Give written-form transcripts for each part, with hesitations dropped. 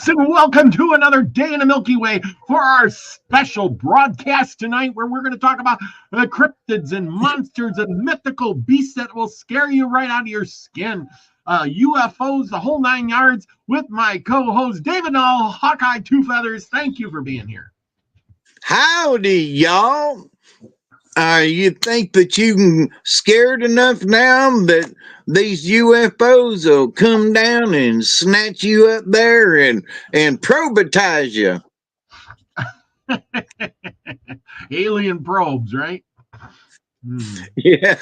folks, and welcome to another day in the Milky Way for our special broadcast tonight, where we're going to talk about the cryptids and monsters and mythical beasts that will scare you right out of your skin. UFOs, the whole 9 yards, with my co-host David Null, Hawkeye Two Feathers. Thank you for being here. Howdy, y'all. You think that you can scared enough now that these UFOs will come down and snatch you up there and probatize you? Alien probes, right? Yeah.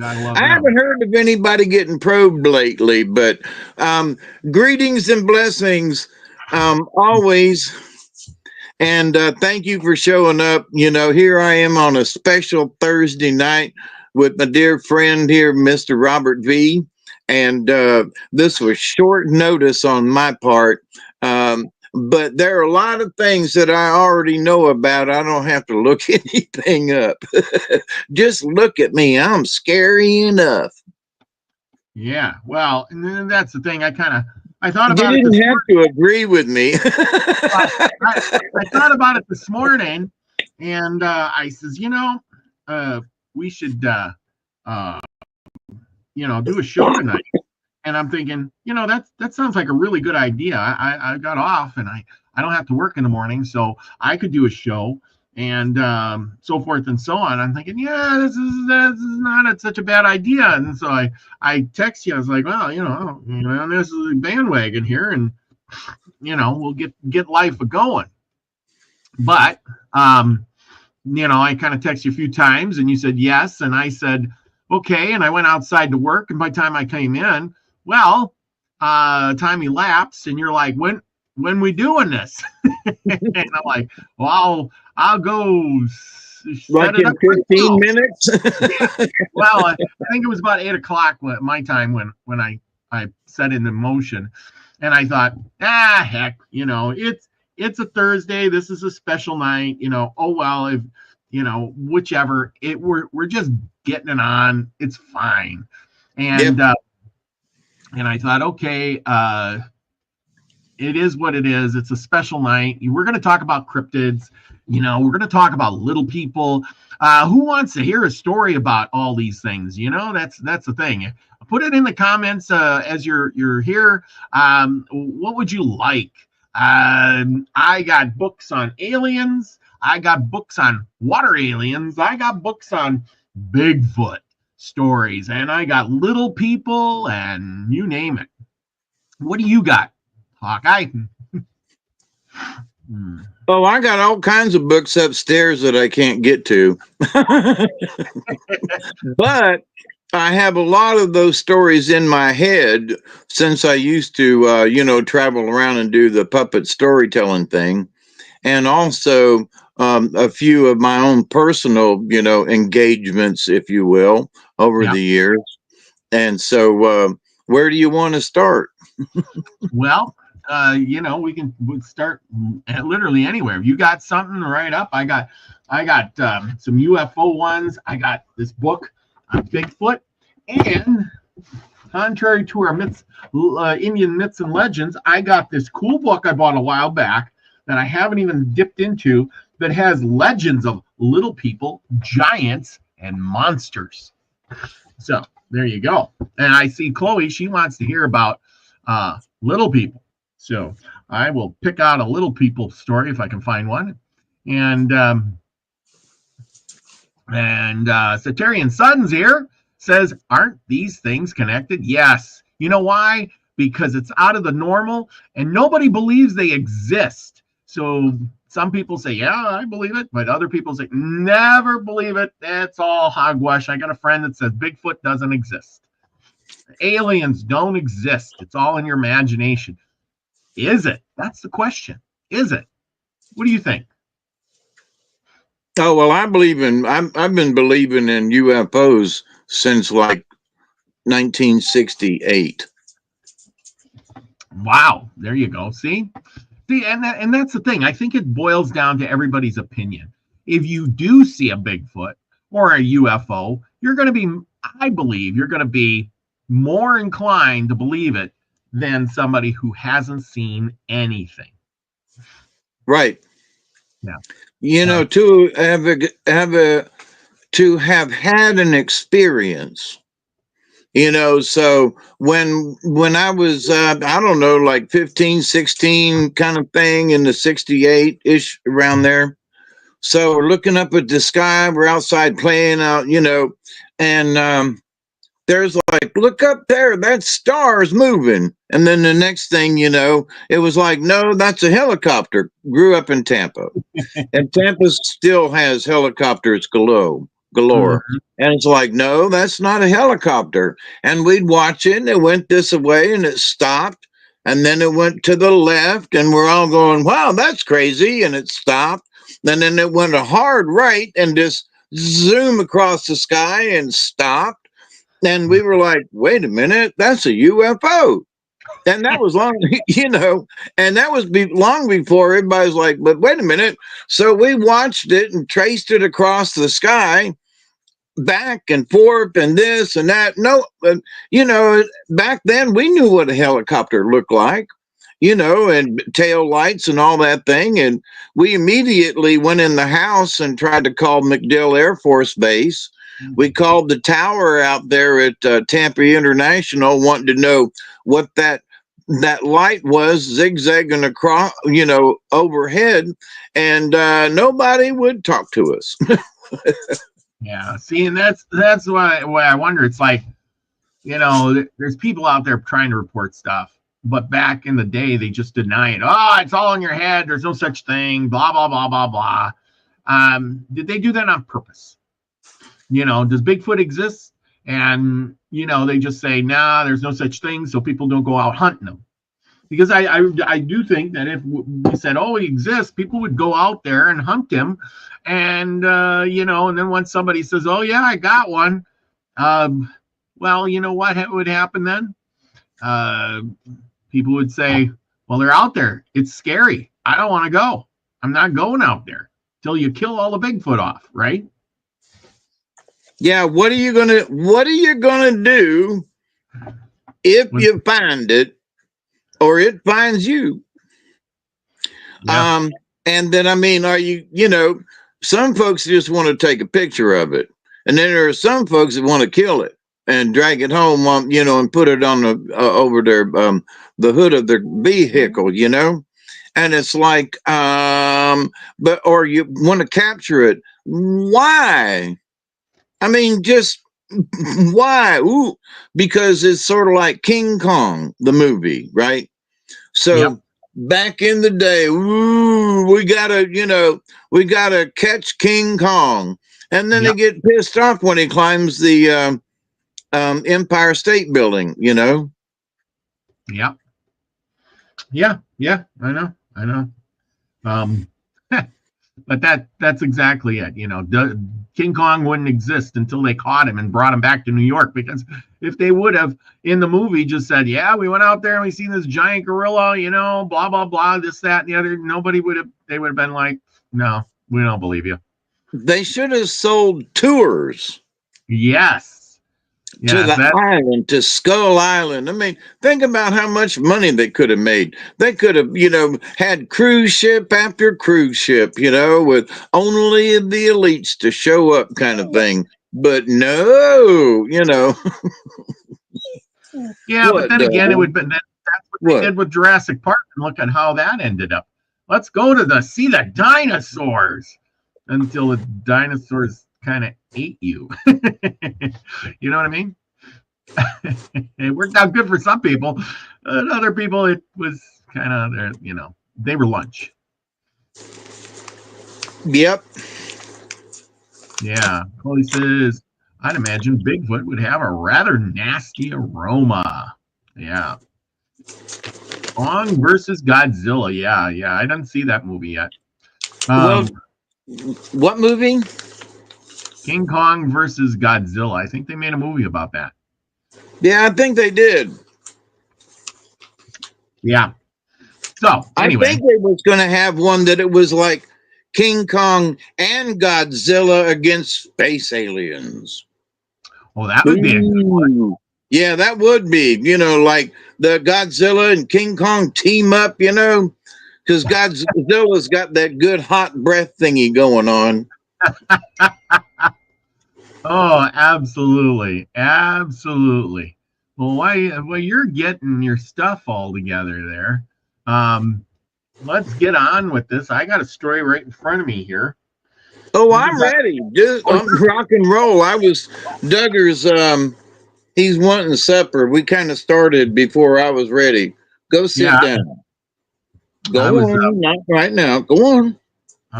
I haven't heard of anybody getting probed lately, but greetings and blessings always. And thank you for showing up. You know, here I am on a special Thursday night with my dear friend here, Mr. Robert V. And this was short notice on my part. But there are a lot of things that I already know about. I don't have to look anything up. Just look at me. I'm scary enough. Yeah, well, and then that's the thing. I thought about it. You didn't have to agree with me. I thought about it this morning, and I says, we should, do a show tonight. And I'm thinking, that sounds like a really good idea. I got off, and I don't have to work in the morning, so I could do a show, and so forth and so on. I'm thinking, yeah, this is not such a bad idea. And so I text you. I was like, well, this is a bandwagon here, and we'll get life going. But I kind of text you a few times, and you said yes, and I said okay, and I went outside to work, and by the time I came in, well, time elapsed, and you're like, when we doing this? And I'm like, well, I'll go like in 15 minutes. Yeah. Well, I think it was about 8 o'clock my time when I set it in motion, and I thought, heck, it's a Thursday. This is a special night. Oh well, if whichever we're just getting it on. It's fine, and yep. And I thought, okay, it is what it is. It's a special night. We're going to talk about cryptids. We're going to talk about little people. Who wants to hear a story about all these things? That's the thing. Put it in the comments as you're here. What would you like? I got books on aliens. I got books on water aliens. I got books on Bigfoot stories, and I got little people, and you name it. What do you got, Hawkeye? Oh, I got all kinds of books upstairs that I can't get to. But I have a lot of those stories in my head since I used to, travel around and do the puppet storytelling thing. And also a few of my own personal, engagements, if you will, over the years. And so where do you want to start? Well, we can start literally anywhere. You got something to write up? I got some UFO ones. I got this book on Bigfoot, and contrary to our myths, Indian myths and legends, I got this cool book I bought a while back that I haven't even dipped into, that has legends of little people, giants, and monsters. So there you go. And I see Chloe, she wants to hear about little people. So I will pick out a little people story if I can find one. And Satarian Sons here says, aren't these things connected? Yes. You know why? Because it's out of the normal, and nobody believes they exist. So some people say, yeah, I believe it. But other people say, never believe it. That's all hogwash. I got a friend that says Bigfoot doesn't exist. Aliens don't exist. It's all in your imagination. Is it? That's the question. Is it? What do you think? Oh, well, I've been believing in UFOs since like 1968. Wow. There you go. See, and that's the thing. I think it boils down to everybody's opinion. If you do see a Bigfoot or a UFO, I believe you're going to be more inclined to believe it than somebody who hasn't seen anything. Right. Yeah. You know, to have had an experience. You know, so when I was I don't know, like 15, 16 kind of thing, in the 68-ish, around there. So we're looking up at the sky, we're outside playing out, you know, and there's like, look up there, that star's moving. And then the next thing you know, it was like, no, that's a helicopter. Grew up in Tampa. And Tampa still has helicopters galore. Mm-hmm. And it's like, no, that's not a helicopter. And we'd watch it, and it went this way, and it stopped. And then it went to the left, and we're all going, wow, that's crazy. And it stopped. And then it went a hard right and just zoom across the sky and stopped. And we were like, wait a minute, that's a UFO. And that was long, you know, and that was long before everybody's like, but wait a minute. So we watched it and traced it across the sky, back and forth and this and that. No, you know, back then we knew what a helicopter looked like, you know, and tail lights and all that thing. And we immediately went in the house and tried to call MacDill Air Force Base. We called the tower out there at Tampa International, wanting to know what that light was zigzagging across, you know, overhead, and nobody would talk to us. Yeah. See, and that's why I wonder. It's like, you know, there's people out there trying to report stuff, but back in the day, they just deny it. Oh, it's all in your head. There's no such thing. Blah blah blah blah blah. Did they do that on purpose? You know, does Bigfoot exist? And you know, they just say, nah, there's no such thing, so people don't go out hunting them. Because I do think that if we said, oh, he exists, people would go out there and hunt him. And, you know, and then once somebody says, oh, yeah, I got one. Well, you know what would happen then? People would say, well, they're out there. It's scary. I don't want to go. I'm not going out there till you kill all the Bigfoot off, right? Yeah, what are you gonna do if you find it or it finds you? Yeah. And then, I mean, are you, you know, some folks just want to take a picture of it, and then there are some folks that want to kill it and drag it home, you know, and put it on the over their the hood of their vehicle, you know. And it's like, but or you want to capture it. Why? I mean, just why? Ooh, because it's sort of like King Kong, the movie, right? So yep. Back in the day, ooh, we gotta catch King Kong, and then yep. They get pissed off when he climbs the Empire State Building, you know. Yep. Yeah, I know. But that's exactly it. You know, King Kong wouldn't exist until they caught him and brought him back to New York, because if they would have in the movie just said, yeah, we went out there and we seen this giant gorilla, you know, blah, blah, blah, this, that, and the other, they would have been like, no, we don't believe you. They should have sold tours. Yes. To the island, to Skull Island. I mean, think about how much money they could have made. They could have, you know, had cruise ship after cruise ship, you know, with only the elites to show up, kind of thing. But no, you know. Yeah, but then again, it would be that's what they did with Jurassic Park, and look at how that ended up. Let's go to see the dinosaurs until the dinosaurs kind of ate you. You know what I mean? It worked out good for some people. Other people, it was kind of, you know, they were lunch. Yep. Yeah. Chloe says, I'd imagine Bigfoot would have a rather nasty aroma. Yeah. Kong versus Godzilla. Yeah. I didn't see that movie yet. Well, what movie? King Kong versus Godzilla. I think they made a movie about that. Yeah, I think they did. Yeah. So anyway, I think they was going to have one that it was like King Kong and Godzilla against space aliens. Oh, that would be a good one. Yeah, that would be, like the Godzilla and King Kong team up, because Godzilla's got that good hot breath thingy going on. Oh, absolutely. Absolutely. Well, well, you're getting your stuff all together there. Let's get on with this. I got a story right in front of me here. Oh, I'm ready. Just rock and roll. I was Duggar's. He's wanting supper. We kind of started before I was ready. Go sit down. Go on, not right now. Go on.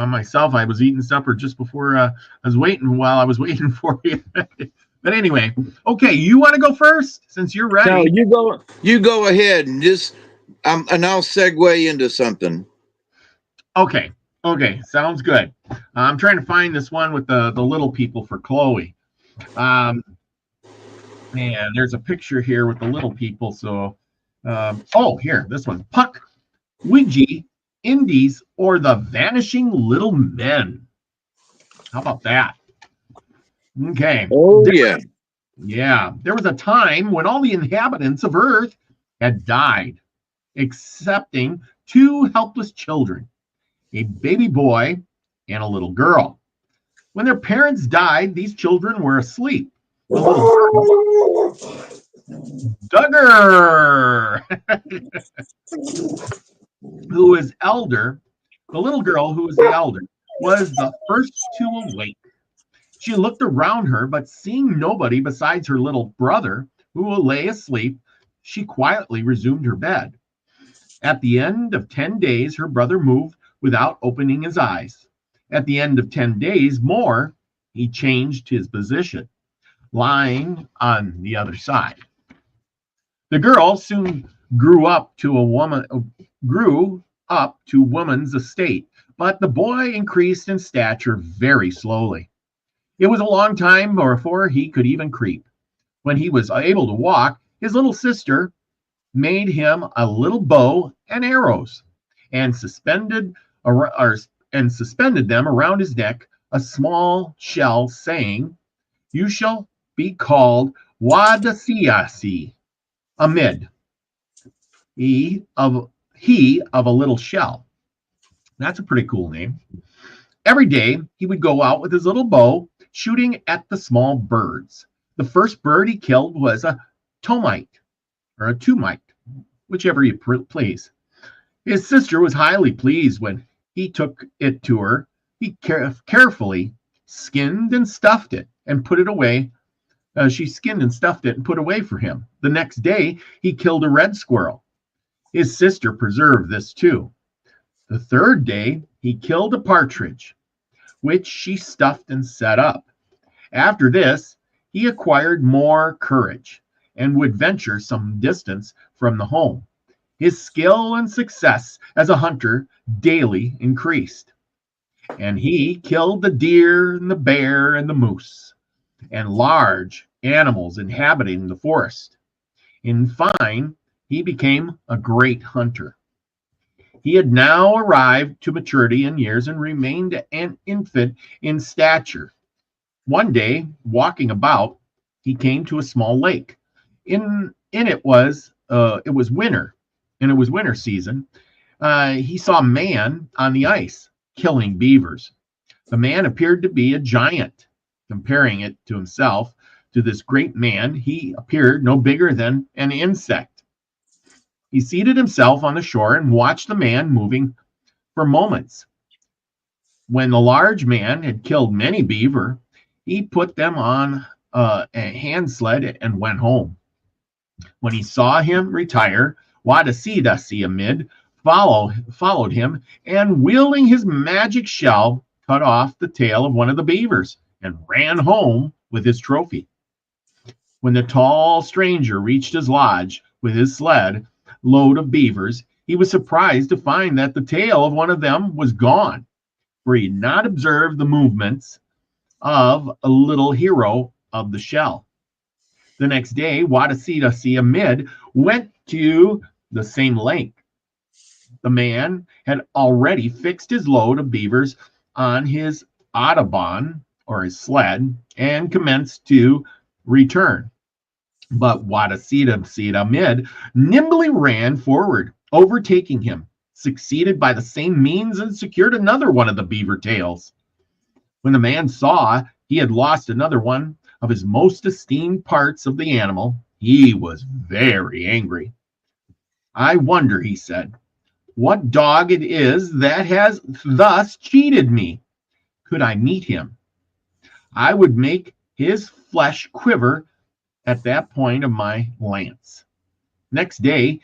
Myself, I was eating supper just before I was waiting while I was waiting for you. But anyway, okay, you want to go first since you're ready? No, you go ahead and just and I'll segue into something. Okay, sounds good. I'm trying to find this one with the little people for Chloe. Man, there's a picture here with the little people. So, here, this one: Puck, Ouija, Indies, or the Vanishing Little Men. How about that? Okay. Oh, yeah. Yeah. There was a time when all the inhabitants of Earth had died, excepting two helpless children, a baby boy and a little girl. When their parents died, these children were asleep. The little Duggar, who is elder, the little girl who was the elder, was the first to awake. She looked around her, but seeing nobody besides her little brother, who lay asleep, she quietly resumed her bed. At the end of 10 days, her brother moved without opening his eyes. At the end of 10 days more, he changed his position, lying on the other side. The girl soon grew up to woman's estate, but the boy increased in stature very slowly. It was a long time before he could even creep. When he was able to walk, his little sister made him a little bow and arrows, and suspended them around his neck a small shell, saying, "You shall be called Odysee, amid he of a little shell." That's a pretty cool name. Every day he would go out with his little bow, shooting at the small birds. The first bird he killed was a tomite, or a tumite, whichever you please. His sister was highly pleased when he took it to her. He carefully skinned and stuffed it and put it away. She skinned and stuffed it and put away for him. The next day, he killed a red squirrel. His sister preserved this too. The third day, he killed a partridge, which she stuffed and set up. After this, he acquired more courage and would venture some distance from the home. His skill and success as a hunter daily increased, and he killed the deer and the bear and the moose and large animals inhabiting the forest. In fine, he became a great hunter. He had now arrived to maturity in years and remained an infant in stature. One day, walking about, he came to a small lake. In it was winter, and it was winter season. He saw a man on the ice killing beavers. The man appeared to be a giant. Comparing it to himself, to this great man, he appeared no bigger than an insect. He seated himself on the shore and watched the man moving for moments. When the large man had killed many beaver, he put them on a hand sled and went home. When he saw him retire, Odysee amid followed him, and wielding his magic shell, cut off the tail of one of the beavers and ran home with his trophy. When the tall stranger reached his lodge with his sled load of beavers, he was surprised to find that the tail of one of them was gone, for he had not observed the movements of a little hero of the shell. The next day, Odysee amid went to the same lake. The man had already fixed his load of beavers on his Audubon, or his sled, and commenced to return. But Wadasita nimbly ran forward, overtaking him, succeeded by the same means, and secured another one of the beaver tails. When the man saw he had lost another one of his most esteemed parts of the animal, he was very angry. I wonder, he said, what dog it is that has thus cheated me. Could I meet him, I would make his flesh quiver at that point of my lance. Next day,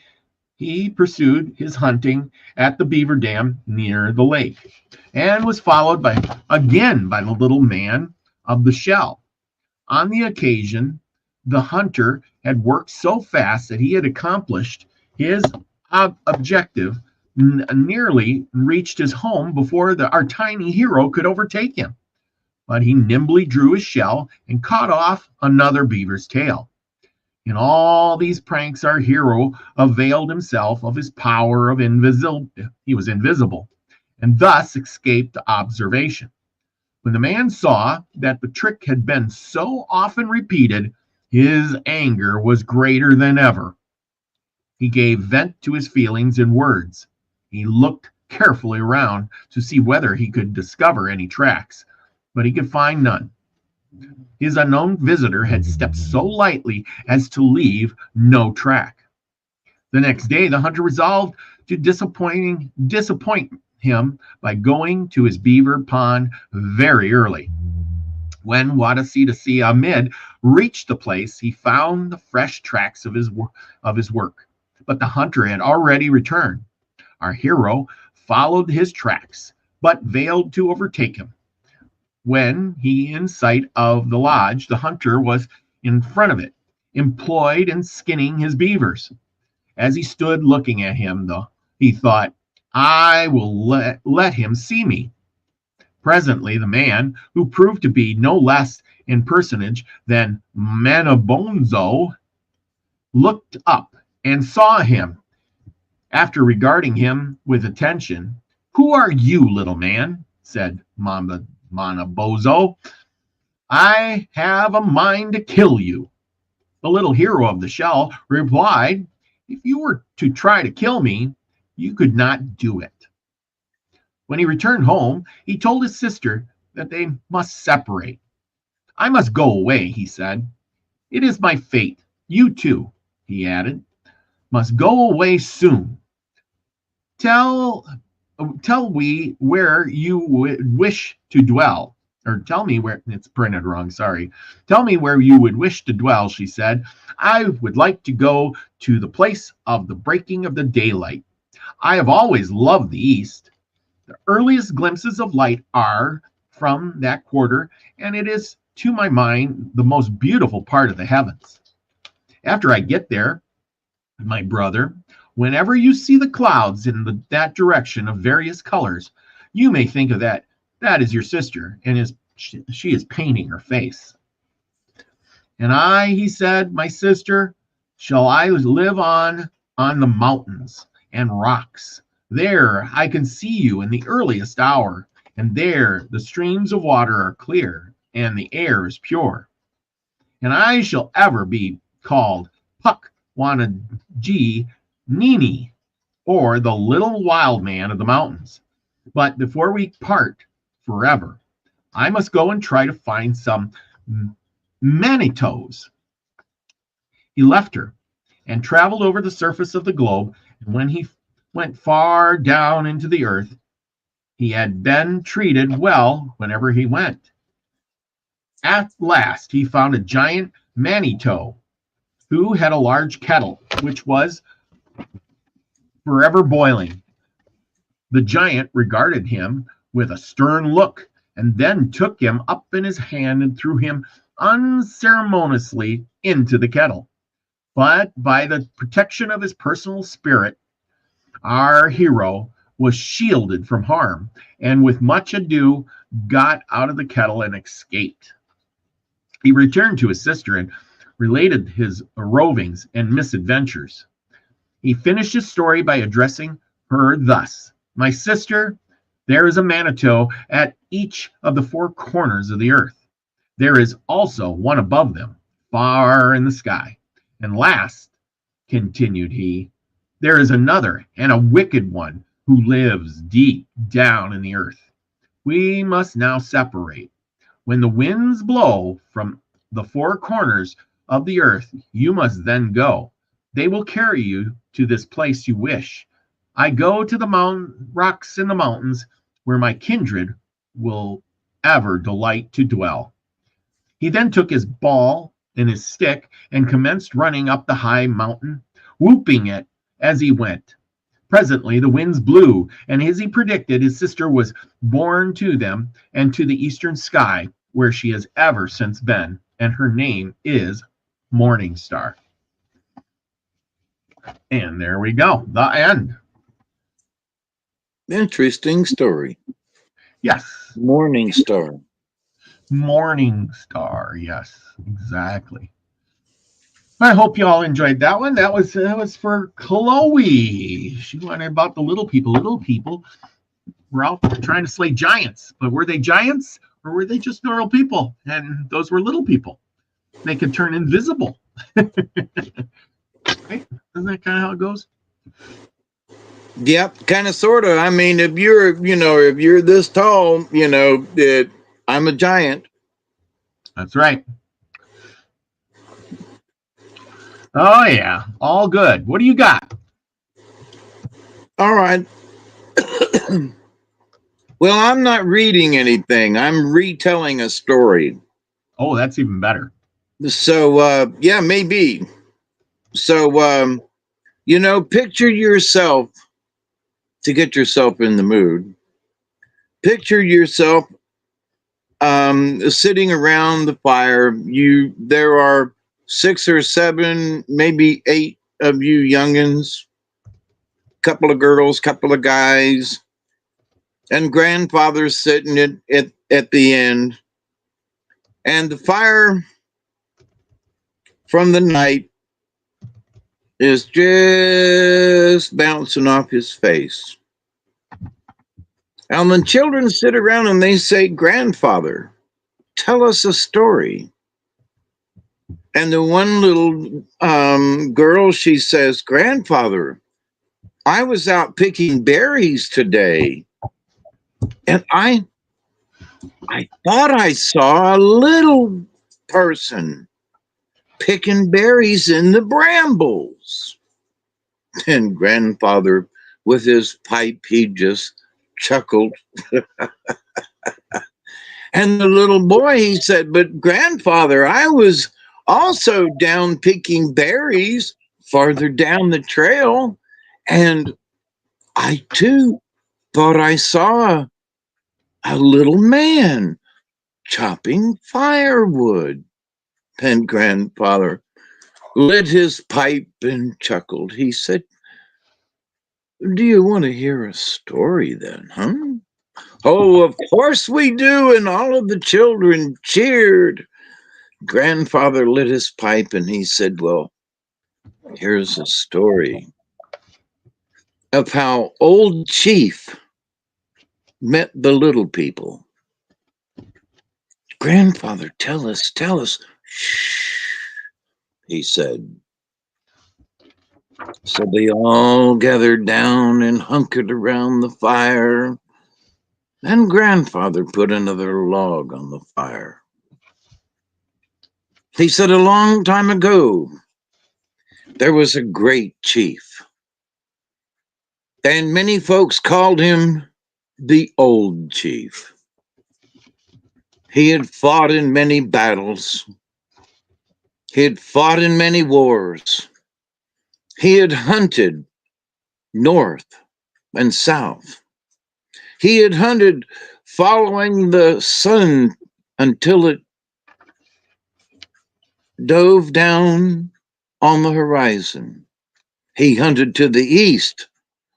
he pursued his hunting at the beaver dam near the lake, and was followed again by the little man of the shell. On the occasion, the hunter had worked so fast that he had accomplished his objective, nearly reached his home before our tiny hero could overtake him. But he nimbly drew his shell and caught off another beaver's tail. In all these pranks, our hero availed himself of his power of invisibility. He was invisible, and thus escaped observation. When the man saw that the trick had been so often repeated, his anger was greater than ever. He gave vent to his feelings in words. He looked carefully around to see whether he could discover any tracks, but he could find none. His unknown visitor had stepped so lightly as to leave no track. The next day, the hunter resolved to disappoint him by going to his beaver pond very early. When Wadasita reached the place, he found the fresh tracks of his work, but the hunter had already returned. Our hero followed his tracks, but failed to overtake him. When he in sight of the lodge, the hunter was in front of it, employed in skinning his beavers. As he stood looking at him, though, he thought, I will let him see me. Presently, the man, who proved to be no less in personage than Manabonzo, looked up and saw him. After regarding him with attention, who are you, little man? Said Manabozo. I have a mind to kill you. The little hero of the shell replied, if you were to try to kill me, you could not do it. When he returned home, he told his sister that they must separate. I must go away, he said. It is my fate. You too, he added, must go away soon. Tell me where you would wish to dwell. Or tell me where, it's printed wrong, sorry. Tell me where you would wish to dwell, she said. I would like to go to the place of the breaking of the daylight. I have always loved the east. The earliest glimpses of light are from that quarter, and it is, to my mind, the most beautiful part of the heavens. After I get there, my brother, whenever you see the clouds in that direction of various colors, you may think of that. That is your sister, and she is painting her face. And I, he said, my sister, shall I live on the mountains and rocks. There I can see you in the earliest hour, and there the streams of water are clear, and the air is pure. And I shall ever be called Puck Wanaji Nini, or the little wild man of the mountains. But before we part forever, I must go and try to find some Manitos. He left her and traveled over the surface of the globe, and when he went far down into the earth, he had been treated well whenever he went. At last, he found a giant Manito who had a large kettle, which was forever boiling. The giant regarded him with a stern look, and then took him up in his hand and threw him unceremoniously into the kettle. But by the protection of his personal spirit, our hero was shielded from harm, and with much ado got out of the kettle and escaped. He returned to his sister and related his rovings and misadventures. He finished his story by addressing her thus: my sister, there is a Manito at each of the four corners of the earth. There is also one above them, far in the sky. And last, continued he, there is another and a wicked one who lives deep down in the earth. We must now separate. When the winds blow from the four corners of the earth, you must then go. They will carry you to this place you wish. I go to the mountain rocks in the mountains where my kindred will ever delight to dwell. He then took his ball and his stick and commenced running up the high mountain, whooping it as he went. Presently the winds blew, and as he predicted, his sister was borne to them and to the eastern sky, where she has ever since been, and her name is Morning Star. And there we go, the end. Interesting story. Yes. Morning Star. Morning Star, yes, exactly. I hope you all enjoyed that one. That was for Chloe. She wanted about the little people. Little people were out trying to slay giants, but were they giants or were they just normal people? And those were little people. They could turn invisible. Right? Isn't that kind of how it goes? Yep, kind of, sort of. I mean, if you're this tall, I'm a giant. That's right. Oh, yeah. All good. What do you got? All right. Well, I'm not reading anything. I'm retelling a story. Oh, that's even better. So, yeah, maybe. So, picture yourself, to get yourself in the mood. Picture yourself sitting around the fire. There are 6 or 7, maybe 8 of you youngins, couple of girls, couple of guys, and grandfather's sitting at the end. And the fire from the night is just bouncing off his face. And the children sit around and they say, "Grandfather, tell us a story." And the one little girl, she says, "Grandfather, I was out picking berries today, and I thought I saw a little person picking berries in the brambles." And grandfather, with his pipe, he just chuckled. And the little boy, he said, "But grandfather, I was also down picking berries farther down the trail, and I too thought I saw a little man chopping firewood." And grandfather lit his pipe and chuckled. He said, "Do you want to hear a story then, huh?" "Oh, of course we do." And all of the children cheered. Grandfather lit his pipe and he said, "Well, here's a story of how Old Chief met the little people." "Grandfather, tell us. Shh," he said. So they all gathered down and hunkered around the fire. And grandfather put another log on the fire. He said, "A long time ago, there was a great chief. And many folks called him the Old Chief. He had fought in many battles. He had fought in many wars. He had hunted north and south. He had hunted following the sun until it dove down on the horizon. He hunted to the east,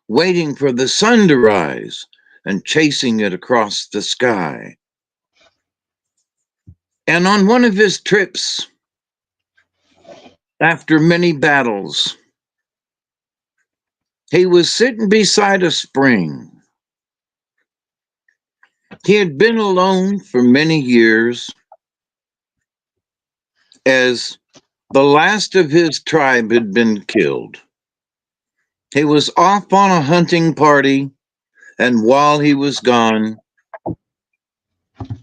waiting for the sun to rise and chasing it across the sky. And on one of his trips, after many battles, he was sitting beside a spring. He had been alone for many years, as The last of his tribe had been killed. He was off on a hunting party, and while he was gone,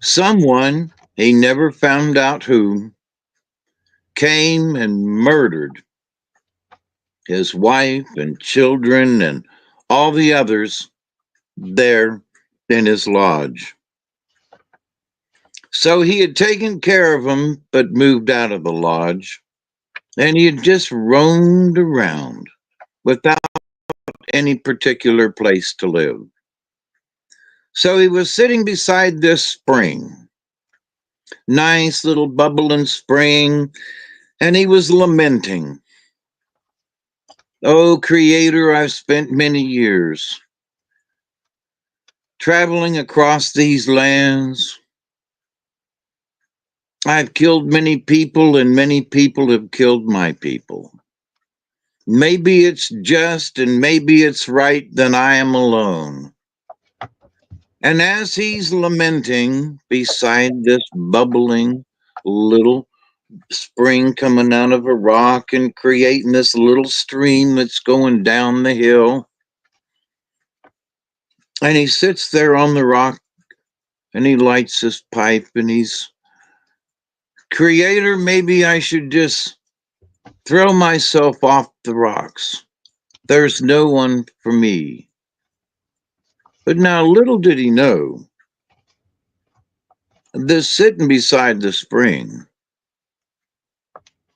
someone, he never found out who, came and murdered his wife and children and all the others there in his lodge. So he had taken care of them, but moved out of the lodge, and he had just roamed around without any particular place to live. So he was sitting beside this spring, nice little bubbling spring, and he was lamenting. Oh, Creator, I've spent many years traveling across these lands. I've killed many people, and many people have killed my people. Maybe it's just and maybe it's right that I am alone. And as he's lamenting beside this bubbling little spring coming out of a rock and creating this little stream that's going down the hill, and he sits there on the rock and he lights his pipe and he's, Creator, maybe I should just throw myself off the rocks. There's no one for me. But now little did he know, this sitting beside the spring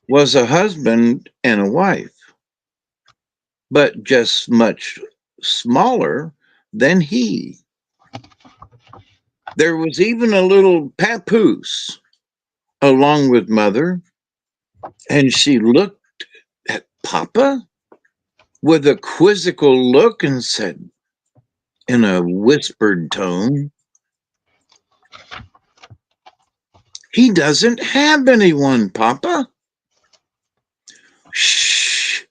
was a husband and a wife, but just much smaller than he. There was even a little papoose along with Mother, and she looked at Papa with a quizzical look and said in a whispered tone, "He doesn't have anyone, Papa." "Shh,"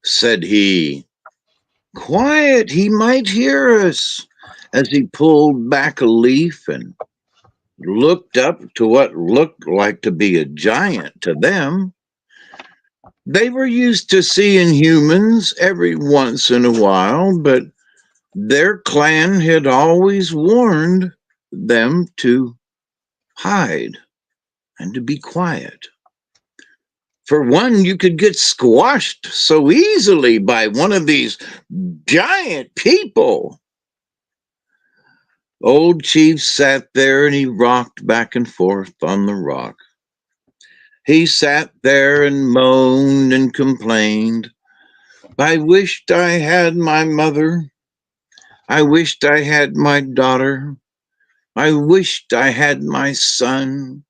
said he. "Quiet, he might hear us," as he pulled back a leaf and looked up to what looked like to be a giant to them. They were used to seeing humans every once in a while, but their clan had always warned them to hide and to be quiet. For one, you could get squashed so easily by one of these giant people. Old Chief sat there and he rocked back and forth on the rock. He sat there and moaned and complained. "I wished I had my mother. I wished I had my daughter. I wished I had my son.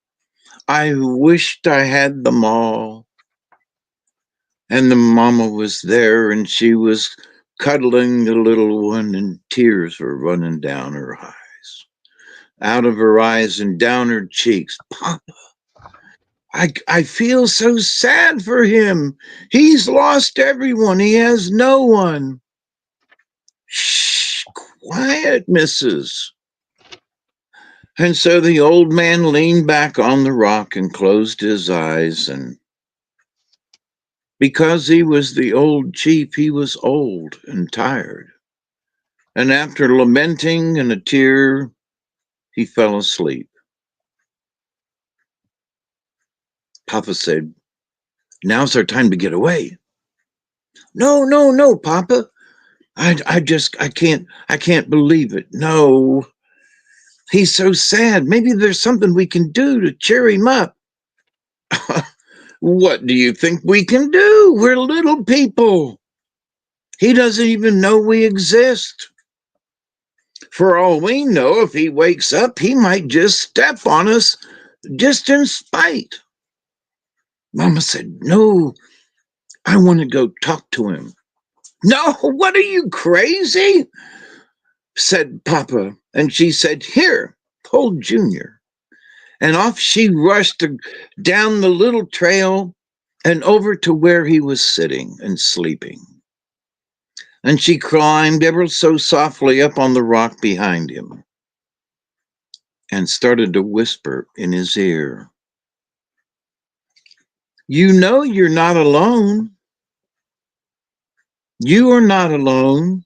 I wished I had them all." And the mama was there and she was cuddling the little one and tears were running down her eyes, out of her eyes and down her cheeks. "Papa, I feel so sad for him. He's lost everyone. He has no one." "Shh, quiet, missus." And so the old man leaned back on the rock and closed his eyes, and because he was the old chief, he was old and tired. And after lamenting and a tear, he fell asleep. Papa said, "Now's our time to get away." "No, no, no, Papa. I can't believe it. No. He's so sad. Maybe there's something we can do to cheer him up." "What do you think we can do? We're little people. He doesn't even know we exist. For all we know, if he wakes up, he might just step on us just in spite." Mama said, "No, I want to go talk to him." "No, what are you, crazy?" said Papa. And she said, "Here, hold Junior." And off she rushed down the little trail and over to where he was sitting and sleeping. And she climbed ever so softly up on the rock behind him and started to whisper in his ear, You know you're not alone. You are not alone.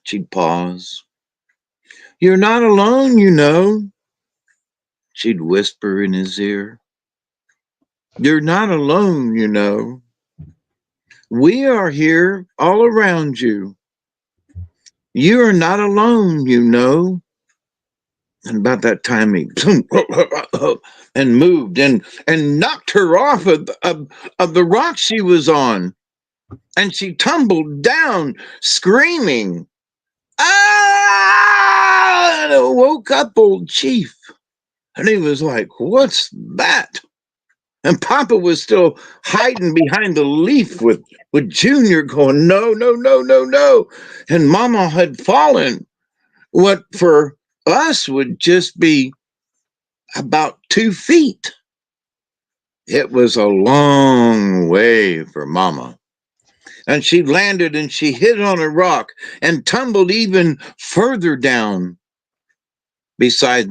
She'd pause. You're not alone, you know. She'd whisper in his ear. You're not alone, you know. We are here all around you. You are not alone, you know. And about that time he and moved and knocked her off of the rock she was on. And she tumbled down screaming. Ah! And it woke up old Chief. And he was like, what's that? And Papa was still hiding behind the leaf with Junior going, no, no, no, no, no. And Mama had fallen. What for us would just be about 2 feet. It was a long way for Mama. And she landed and she hit on a rock and tumbled even further down beside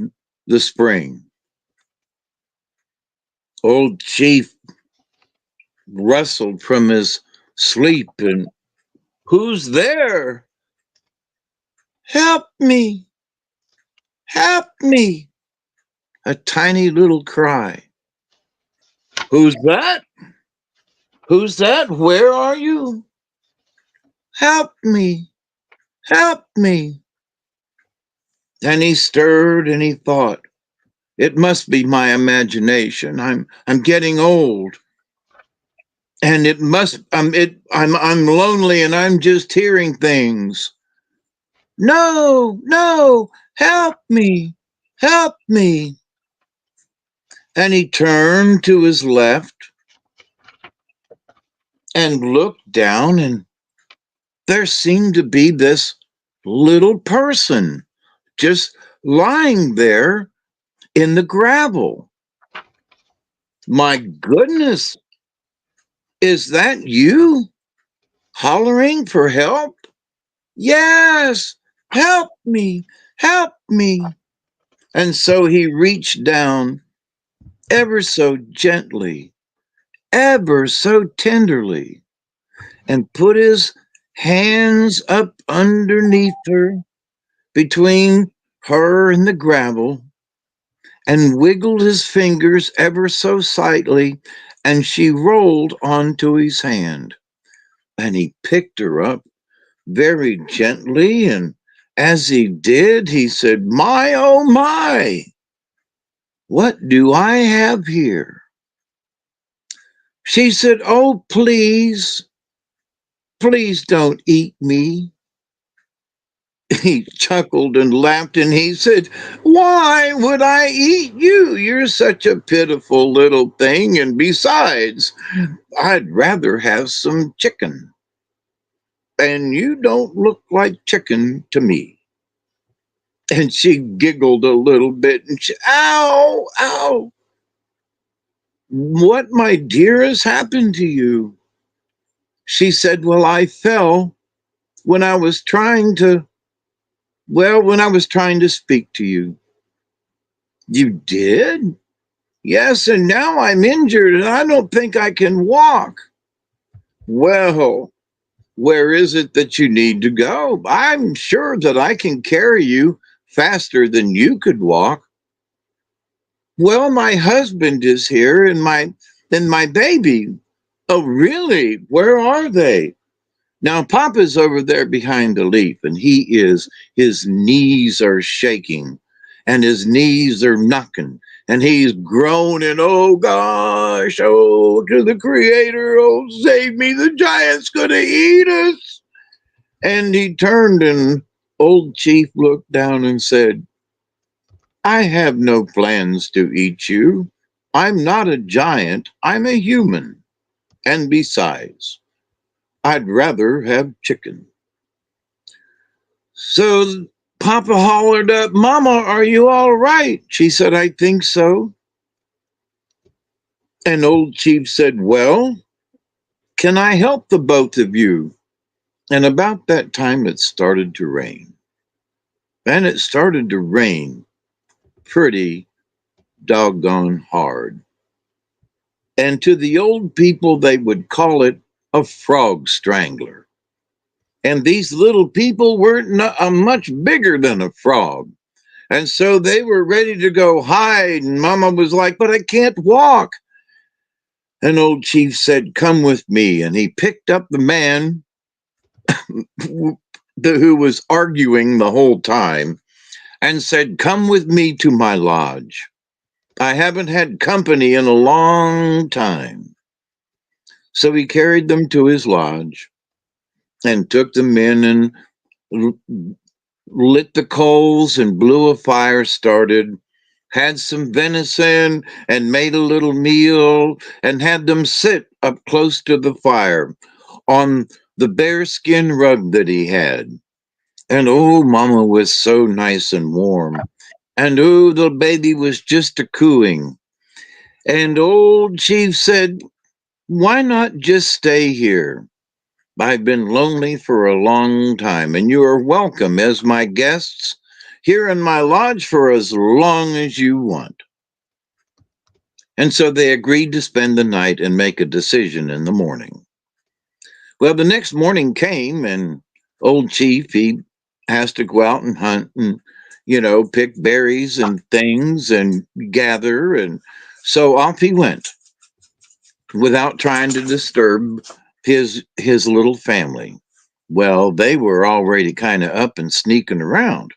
the spring. Old Chief rustled from his sleep and, who's there? Help me! Help me! A tiny little cry. Who's that? Who's that? Where are you? Help me! Help me! And he stirred and he thought, it must be my imagination. I'm getting old. And it must I'm lonely and I'm just hearing things. No, no, help me. Help me. And he turned to his left and looked down, and there seemed to be this little person just lying there in the gravel. My goodness, is that you hollering for help? Yes, help me, help me. And so he reached down ever so gently, ever so tenderly, and put his hands up underneath her, between her and the gravel, and wiggled his fingers ever so slightly, and she rolled onto his hand. And he picked her up very gently, and as he did, he said, my, oh my, what do I have here? She said, oh, please, please don't eat me. He chuckled and laughed and he said, why would I eat you? You're such a pitiful little thing. And besides, I'd rather have some chicken. And you don't look like chicken to me. And she giggled a little bit and she, ow, ow. What, my dear, has happened to you? She said, well, I fell when I was trying to speak to you. You did? Yes, and now I'm injured and I don't think I can walk. Well, where is it that you need to go? I'm sure that I can carry you faster than you could walk. Well, my husband is here and my baby. Oh, really? Where are they? Now, Papa's over there behind the leaf, and his knees are shaking, and his knees are knocking, and he's groaning, oh gosh, oh, to the Creator, oh, save me, the giant's gonna eat us. And he turned, and old Chief looked down and said, I have no plans to eat you. I'm not a giant, I'm a human. And besides, I'd rather have chicken. So Papa hollered up, Mama, are you all right? She said, I think so. And old Chief said, well, can I help the both of you? And about that time, it started to rain. And it started to rain pretty doggone hard. And to the old people, they would call it a frog strangler. And these little people were much bigger than a frog. And so they were ready to go hide. And Mama was like, but I can't walk. And old chief said, come with me. And he picked up the man who was arguing the whole time and said, come with me to my lodge. I haven't had company in a long time. So he carried them to his lodge and took them in and lit the coals and blew a fire started, had some venison and made a little meal and had them sit up close to the fire on the bearskin rug that he had. And oh, Mama was so nice and warm. And oh, the baby was just accruing. And old chief said, why not just stay here? I've been lonely for a long time, and you are welcome as my guests here in my lodge for as long as you want. And so they agreed to spend the night and make a decision in the morning. Well, the next morning came, and old chief, he has to go out and hunt and, pick berries and things and gather. And so off he went without trying to disturb his little family. Well, they were already kind of up and sneaking around.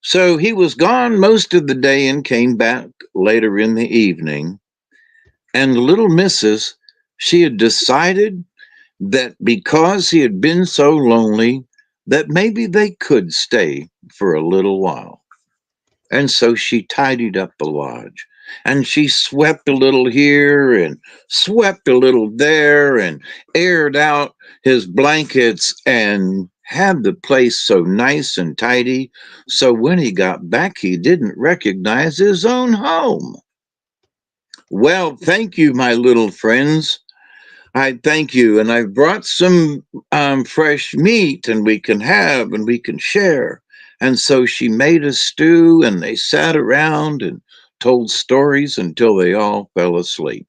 So he was gone most of the day and came back later in the evening. And little Mrs., she had decided that because he had been so lonely, that maybe they could stay for a little while. And so she tidied up the lodge. And she swept a little here and swept a little there and aired out his blankets and had the place so nice and tidy. So when he got back, he didn't recognize his own home. Well, thank you, my little friends. I thank you. And I've brought some fresh meat and we can have and we can share. And so she made a stew and they sat around and told stories until they all fell asleep.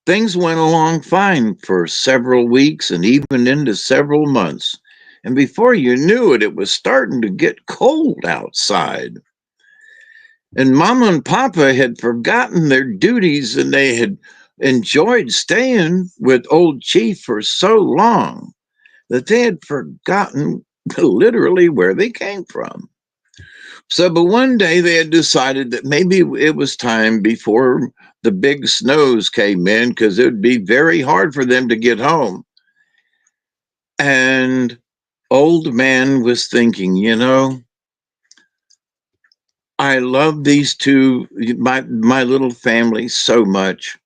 Things went along fine for several weeks and even into several months. And before you knew it, it was starting to get cold outside. And Mama and Papa had forgotten their duties and they had enjoyed staying with old Chief for so long that they had forgotten literally where they came from. So, but one day they had decided that maybe it was time before the big snows came in because it would be very hard for them to get home. And old man was thinking, I love these two, my little family so much.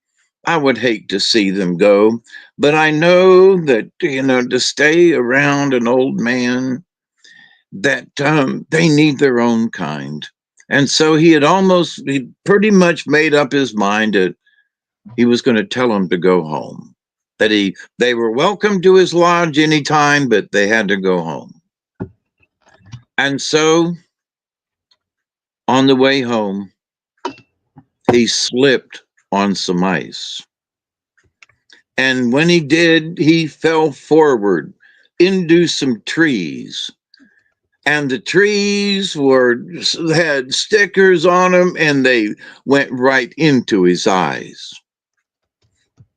I would hate to see them go, but I know that, to stay around an old man, that they need their own kind. And so he pretty much made up his mind that he was going to tell them to go home, that they were welcome to his lodge anytime, but they had to go home. And so on the way home, he slipped on some ice. And when he did, he fell forward into some trees. And the trees had stickers on them and they went right into his eyes.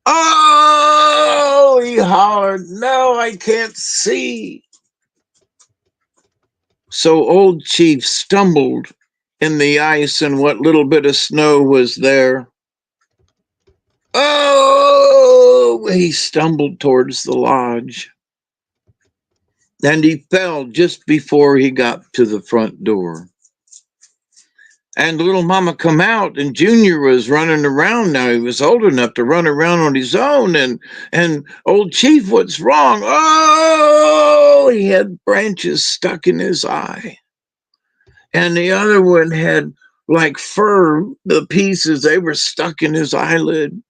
Oh, he hollered, no, I can't see. So old Chief stumbled in the ice and what little bit of snow was there. Oh, he stumbled towards the lodge. And he fell just before he got to the front door. And little Mama come out, and Junior was running around now. He was old enough to run around on his own. And old Chief, what's wrong? Oh, he had branches stuck in his eye. And the other one had like fur, the pieces, they were stuck in his eyelid.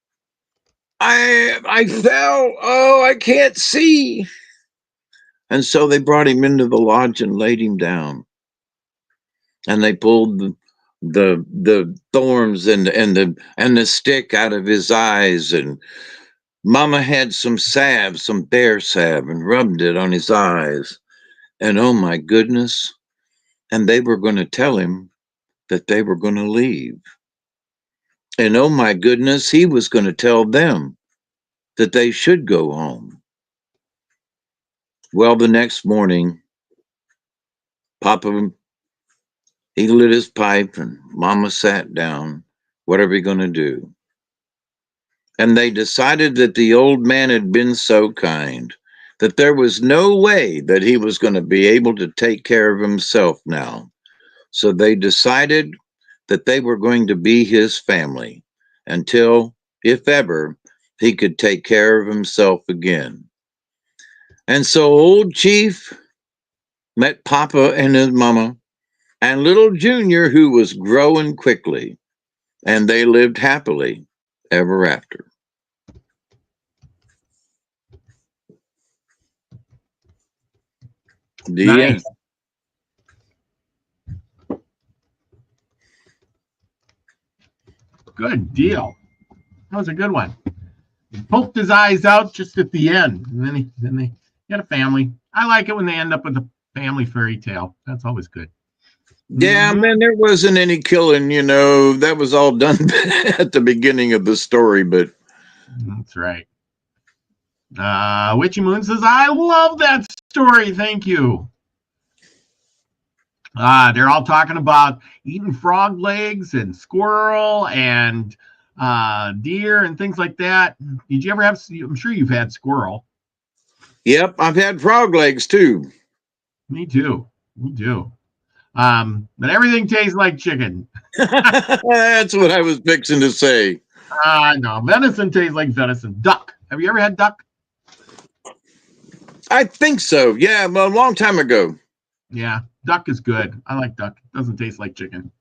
I fell. Oh, I can't see. And so they brought him into the lodge and laid him down. And they pulled the thorns and the stick out of his eyes, and Mama had some salve, some bear salve, and rubbed it on his eyes. And oh my goodness, and they were going to tell him that they were going to leave. And oh my goodness, he was going to tell them that they should go home. Well, the next morning, Papa, he lit his pipe and Mama sat down. What are we going to do? And they decided that the old man had been so kind that there was no way that he was going to be able to take care of himself now. So they decided that they were going to be his family until, if ever, he could take care of himself again. And so old Chief met Papa and his mama and little Junior, who was growing quickly, and they lived happily ever after. Nice. Good deal. That was a good one. He poked his eyes out just at the end, and then they had a family. I like it when they end up with a family fairy tale. That's always good. Yeah, man, there wasn't any killing, you know. That was all done at the beginning of the story, but that's right. Witchy Moon says, I love that story. Thank you. They're all talking about eating frog legs and squirrel and deer and things like that. Did you ever have? I'm sure you've had squirrel. Yep, I've had frog legs too. Me too. Me too. But everything tastes like chicken. That's what I was fixing to say. No, venison tastes like venison. Duck. Have you ever had duck? I think so. Yeah, well, a long time ago. Yeah, duck is good. I like duck. It doesn't taste like chicken.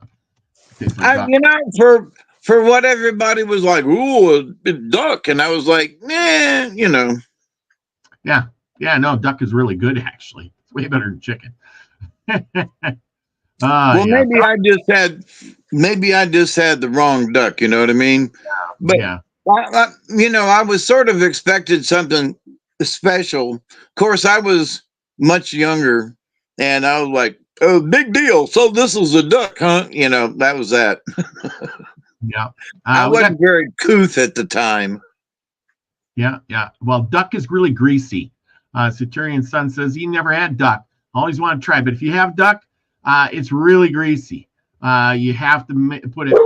Tastes like duck. You know, for what everybody was like, ooh, a duck, and I was like, you know. Yeah, no, duck is really good. Actually, it's way better than chicken. Well, yeah. maybe I just had the wrong duck. You know what I mean? But yeah. I was sort of expected something special. Of course, I was much younger, and I was like, "Oh, big deal! So this is a duck, huh?" You know, that was that. Yeah, I wasn't very couth at the time. Yeah. Well, duck is really greasy. Saturnian Sun says he never had duck. Always want to try, but if you have duck, it's really greasy. You have to put it,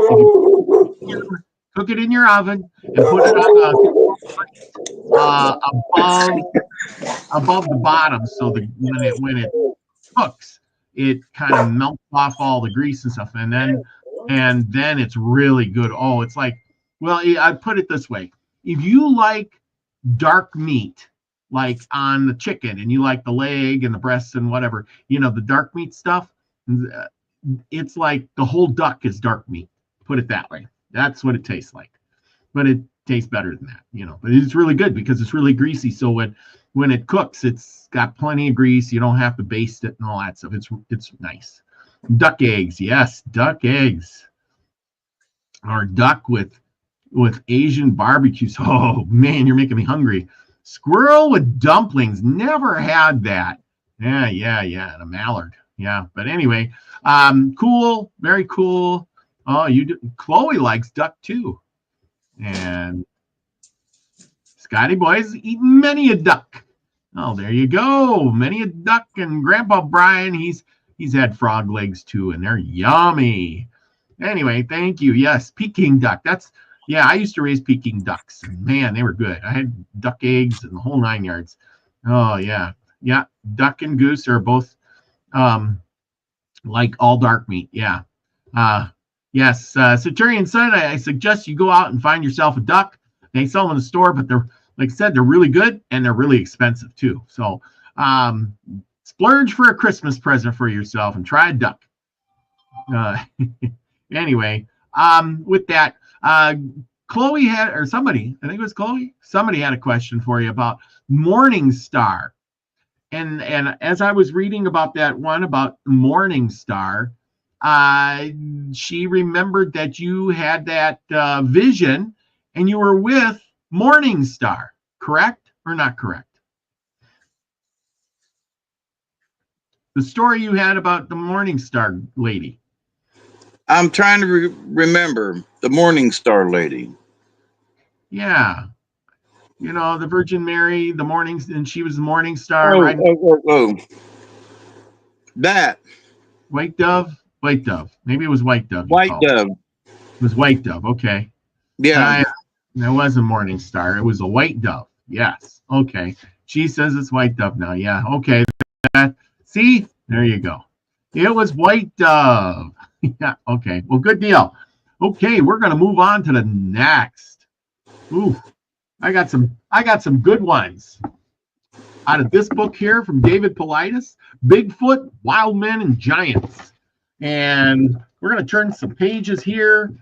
cook it in your oven and put it on above the bottom, so that when it cooks, it kind of melts off all the grease and stuff, and then it's really good. Oh, it's like, well, I put it this way: if you like dark meat, like on the chicken, and you like the leg and the breasts and whatever, the dark meat stuff, it's like the whole duck is dark meat. Put it that way. That's what it tastes like. But it tastes better than that, But it's really good because it's really greasy. So when it cooks, it's got plenty of grease. You don't have to baste it and all that stuff. It's nice. Duck eggs, yes, duck eggs. Or duck with Asian barbecues. Oh man, you're making me hungry. Squirrel with dumplings. Never had that. Yeah. And a mallard. Yeah. But anyway, cool. Very cool. Oh, Chloe likes duck too. And Scotty Boy's eaten many a duck. Oh, there you go. Many a duck. And Grandpa Brian, he's had frog legs too, and they're yummy. Anyway, thank you. Yes, Peking duck. I used to raise Peking ducks, and man, they were good. I had duck eggs and the whole 9 yards. Oh yeah. Duck and goose are both like all dark meat. Yeah. Yes, Saturnian Sun, I suggest you go out and find yourself a duck. They sell them in the store, but they're, like I said, they're really good and they're really expensive too. So splurge for a Christmas present for yourself and try a duck. Anyway, with that, Chloe had, or somebody, I think it was Chloe, somebody had a question for you about Morning Star. And as I was reading about that one about Morning Star, she remembered that you had that vision and you were with Morningstar, correct or not correct? The story you had about the Morningstar lady. I'm trying to remember the Morningstar lady. Yeah. You know, the Virgin Mary, the mornings, and she was the Morningstar, right? That. White dove? White dove. Maybe it was white dove. White dove. It was white dove. Okay. Yeah. That was a Morningstar. It was a white dove. Yes. Okay. She says it's white dove now. Yeah. Okay. See? There you go. It was white dove. Yeah. Okay. Well, good deal. Okay. We're going to move on to the next. Ooh. I got some good ones out of this book here from David Paulides, Bigfoot, Wild Men, and Giants. And we're going to turn some pages here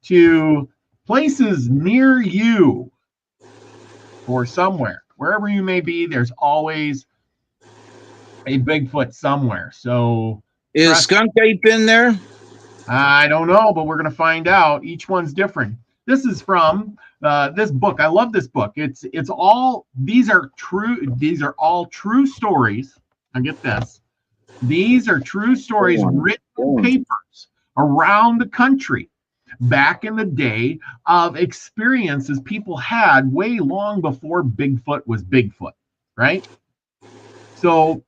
to places near you or somewhere. Wherever you may be, there's always a Bigfoot somewhere. So is Skunk Ape in there? I don't know, but we're going to find out. Each one's different. This is from this book. I love this book. These are all true stories. I get this. These are true stories written in papers around the country back in the day of experiences people had way long before Bigfoot was Bigfoot, right? So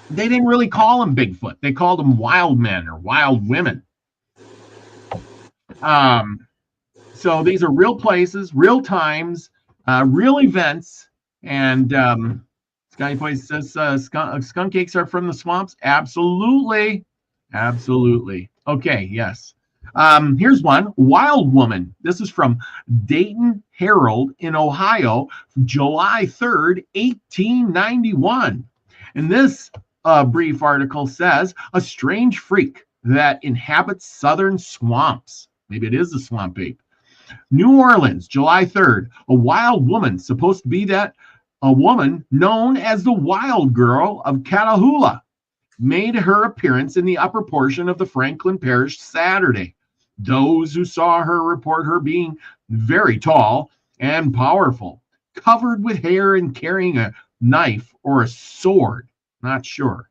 they didn't really call them Bigfoot. They called them wild men or wild women. So these are real places, real times, real events. And Scotty Boy says skunk cakes are from the swamps. Absolutely. Absolutely. Okay, yes. Here's one. Wild Woman. This is from Dayton Herald in Ohio, July 3rd, 1891. And this brief article says, a strange freak that inhabits southern swamps. Maybe it is a swamp ape. New Orleans, July 3rd. A wild woman, supposed to be a woman known as the Wild Girl of Catahoula, made her appearance in the upper portion of the Franklin Parish Saturday. Those who saw her report her being very tall and powerful, covered with hair and carrying a knife or a sword. Not sure.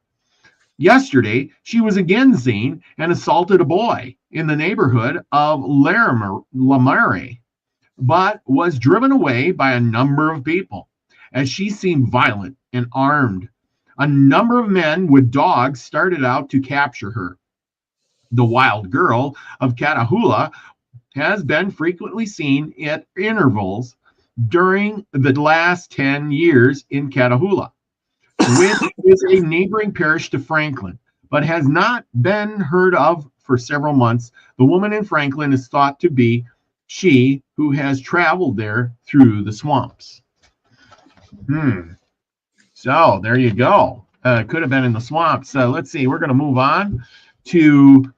Yesterday, she was again seen and assaulted a boy in the neighborhood of Lamare, but was driven away by a number of people, as she seemed violent and armed. A number of men with dogs started out to capture her. The Wild Girl of Catahoula has been frequently seen at intervals during the last 10 years in Catahoula, which is a neighboring parish to Franklin, but has not been heard of for several months. The woman in Franklin is thought to be she who has traveled there through the swamps. So there you go. Could have been in the swamps. Let's see. We're going to move on to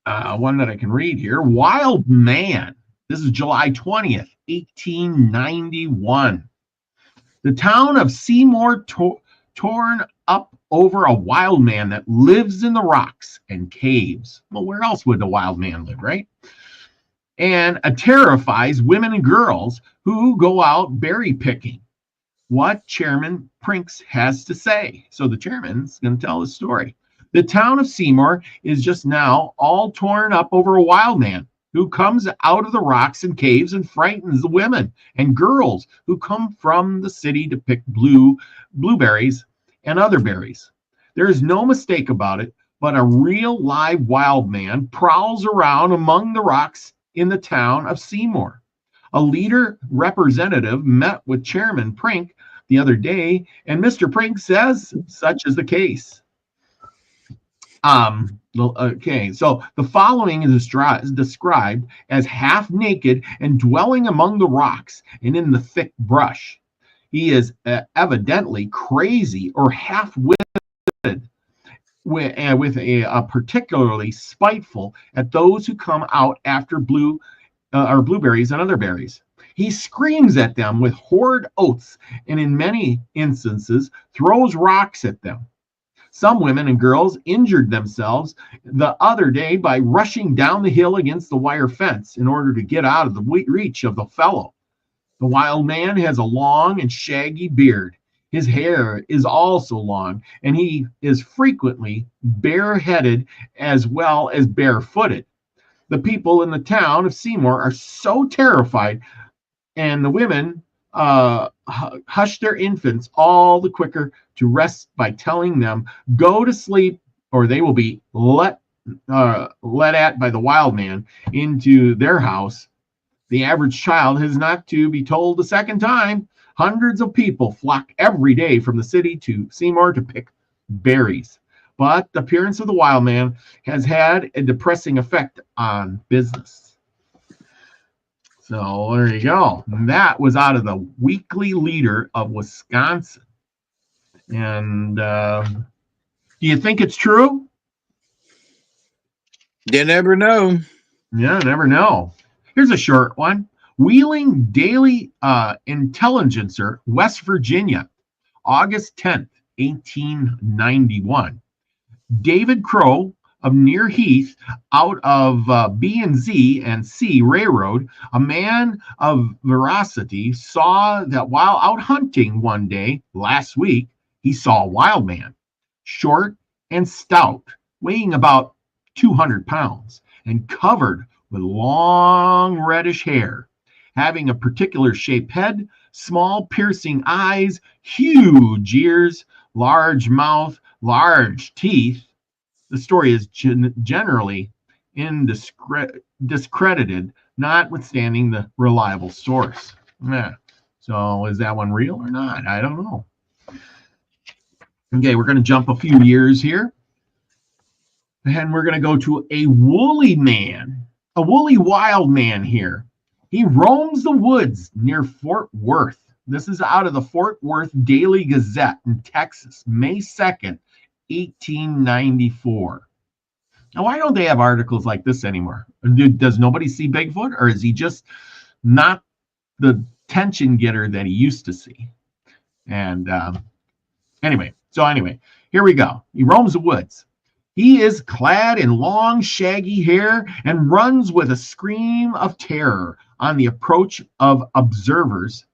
one that I can read here. Wild Man. This is July 20th, 1891. The town of Seymour torn up over a wild man that lives in the rocks and caves. Well, where else would the wild man live, right? And terrifies women and girls who go out berry picking. What Chairman Prinks has to say. So the chairman's going to tell the story. The town of Seymour is just now all torn up over a wild man who comes out of the rocks and caves and frightens the women and girls who come from the city to pick blueberries and other berries. There is no mistake about it, but a real live wild man prowls around among the rocks in the town of Seymour. A leader representative met with Chairman Prink the other day, and Mr. Prink says such is the case. Okay, so the following is described as half naked and dwelling among the rocks and in the thick brush. He is evidently crazy or half-witted, with a particularly spiteful at those who come out after blueberries and other berries. He screams at them with horrid oaths and in many instances throws rocks at them. Some women and girls injured themselves the other day by rushing down the hill against the wire fence in order to get out of the reach of the fellow. The wild man has a long and shaggy beard. His hair is also long, and he is frequently bareheaded as well as barefooted. The people in the town of Seymour are so terrified, and the women hush their infants all the quicker to rest by telling them, go to sleep, or they will be let at by the wild man into their house. The average child has not to be told a second time. Hundreds of people flock every day from the city to Seymour to pick berries. But the appearance of the wild man has had a depressing effect on business. So there you go. And that was out of the Weekly Leader of Wisconsin. And do you think it's true? You never know. Yeah, never know. Here's a short one. Wheeling Daily Intelligencer, West Virginia, August 10th, 1891. David Crow of Near Heath, out of B&Z and C Railroad, a man of veracity, saw that while out hunting one day last week, he saw a wild man, short and stout, weighing about 200 pounds, and covered with long reddish hair, having a particular shaped head, small piercing eyes, huge ears, large mouth, large teeth. The story is generally discredited, notwithstanding the reliable source. Yeah. So is that one real or not? I don't know. Okay, we're going to jump a few years here. And we're going to go to a woolly man, a woolly wild man here. He roams the woods near Fort Worth. This is out of the Fort Worth Daily Gazette in Texas, May 2nd, 1894. Now, why don't they have articles like this anymore? Does nobody see Bigfoot, or is he just not the attention getter that he used to see? And anyway, here we go. He roams the woods. He is clad in long, shaggy hair and runs with a scream of terror on the approach of observers.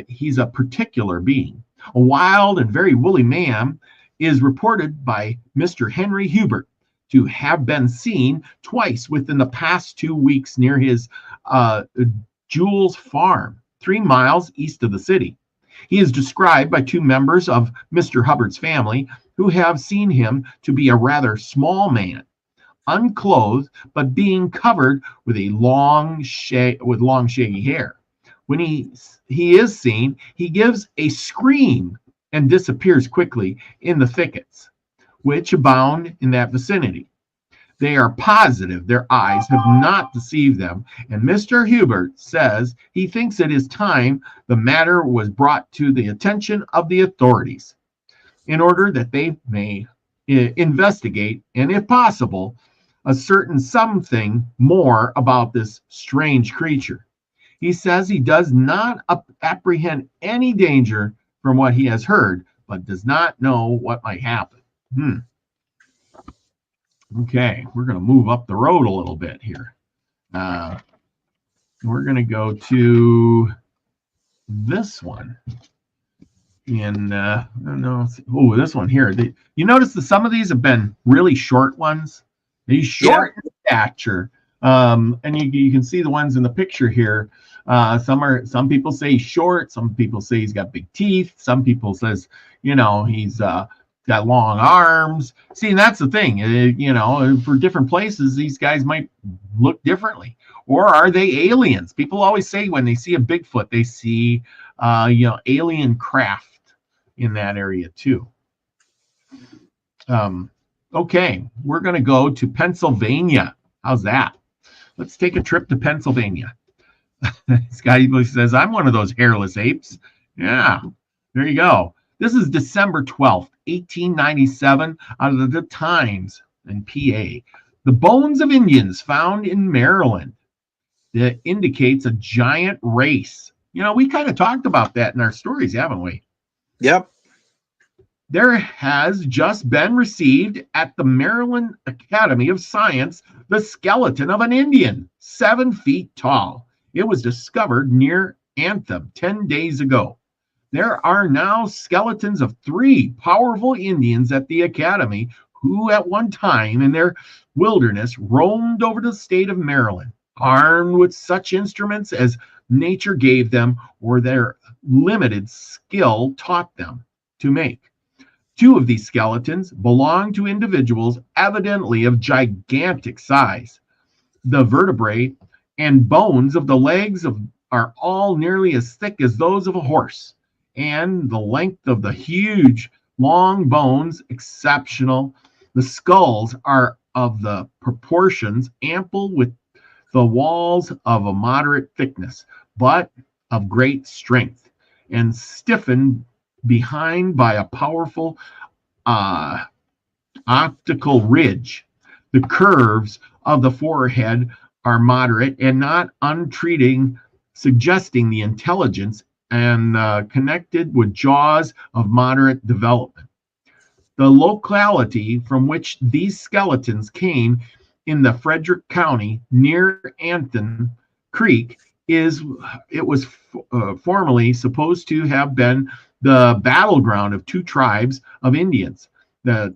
He's a particular being. A wild and very woolly man is reported by Mr. Henry Hubert to have been seen twice within the past 2 weeks near his Jules Farm, 3 miles east of the city. He is described by 2 members of Mr. Hubbard's family who have seen him to be a rather small man, unclothed, but being covered with a long shaggy hair. When he is seen, he gives a scream and disappears quickly in the thickets, which abound in that vicinity. They are positive their eyes have not deceived them, and Mr. Hubert says he thinks it is time the matter was brought to the attention of the authorities, in order that they may investigate and, if possible, ascertain something more about this strange creature. He says he does not apprehend any danger from what he has heard, but does not know what might happen. Okay, we're going to move up the road a little bit here. We're going to go to this one. And I don't know. Oh, this one here. You notice that some of these have been really short ones. He's short in stature. And you can see the ones in the picture here. Some people say he's short. Some people say he's got big teeth. Some people says, he's got long arms. See, and that's the thing. For different places, these guys might look differently. Or are they aliens? People always say when they see a Bigfoot, they see, alien craft in that area too. Okay, we're going to go to Pennsylvania. How's that? Let's take a trip to Pennsylvania. This guy says, I'm one of those hairless apes. Yeah, there you go. This is December 12th, 1897, out of the Times in PA. The bones of Indians found in Maryland. That indicates a giant race. We kind of talked about that in our stories, haven't we? Yep. There has just been received at the Maryland Academy of Science the skeleton of an Indian, 7 feet tall. It was discovered near Anthem 10 days ago. There are now skeletons of 3 powerful Indians at the Academy who at one time in their wilderness roamed over the state of Maryland, armed with such instruments as nature gave them or their limited skill taught them to make. 2 of these skeletons belong to individuals evidently of gigantic size. The vertebrae and bones of the legs are all nearly as thick as those of a horse, and the length of the huge, long bones exceptional. The skulls are of the proportions ample with the walls of a moderate thickness, but of great strength, and stiffened behind by a powerful optical ridge. The curves of the forehead are moderate and not untreating, suggesting the intelligence and connected with jaws of moderate development. The locality from which these skeletons came in the Frederick County near Anthem Creek was formerly supposed to have been the battleground of 2 tribes of Indians, the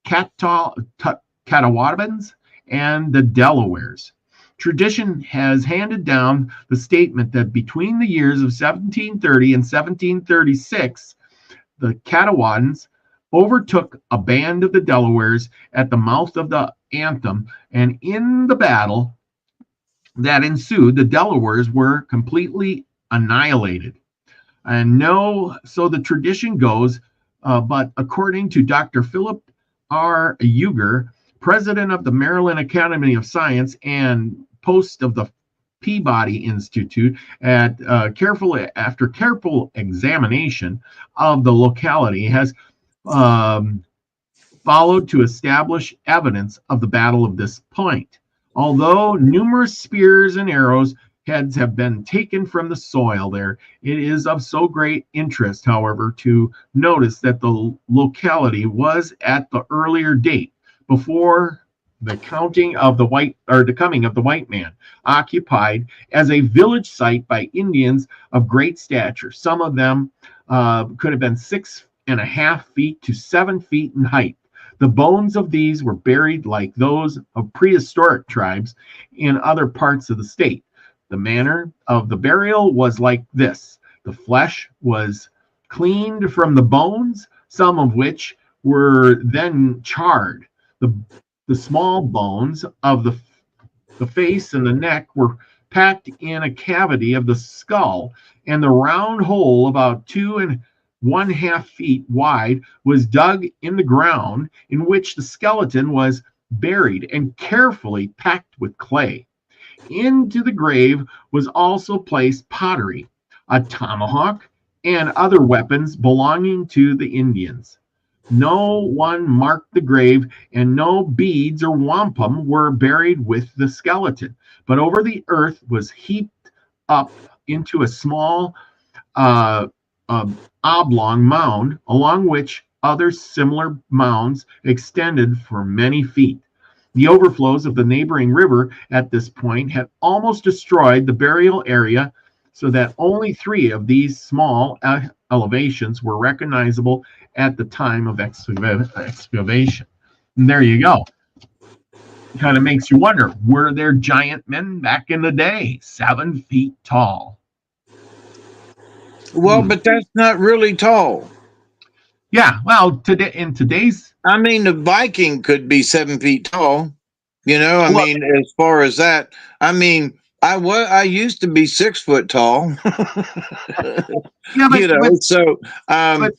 Catawbans and the Delawares. Tradition has handed down the statement that between the years of 1730 and 1736, the Catawbans overtook a band of the Delawares at the mouth of the Anthem, and in the battle that ensued, the Delawares were completely annihilated. And so the tradition goes, but according to Dr. Philip R. Uger, president of the Maryland Academy of Science and post of the Peabody Institute, after careful examination of the locality, has followed to establish evidence of the battle of this point. Although numerous spears and arrows heads have been taken from the soil there, it is of so great interest, however, to notice that the locality was at the earlier date, before the coming of the white man, occupied as a village site by Indians of great stature. Some of them could have been 6.5 feet to 7 feet in height. The bones of these were buried like those of prehistoric tribes in other parts of the state. The manner of the burial was like this. The flesh was cleaned from the bones, some of which were then charred. The small bones of the face and the neck were packed in a cavity of the skull, and the round hole about 2.5 feet wide was dug in the ground, in which the skeleton was buried and carefully packed with clay. Into the grave was also placed pottery, a tomahawk, and other weapons belonging to the Indians. No one marked the grave, and no beads or wampum were buried with the skeleton, but over the earth was heaped up into a small oblong mound, along which other similar mounds extended for many feet. The overflows of the neighboring river at this point had almost destroyed the burial area, so that only 3 of these small elevations were recognizable at the time of excavation. And there you go. Kind of makes you wonder, were there giant men back in the day, 7 feet tall? Well, but that's not really tall. Yeah, well, in today's... I mean, a Viking could be 7 feet tall. You know, I mean, as far as that, I mean, I used to be 6 foot tall. Yeah, but,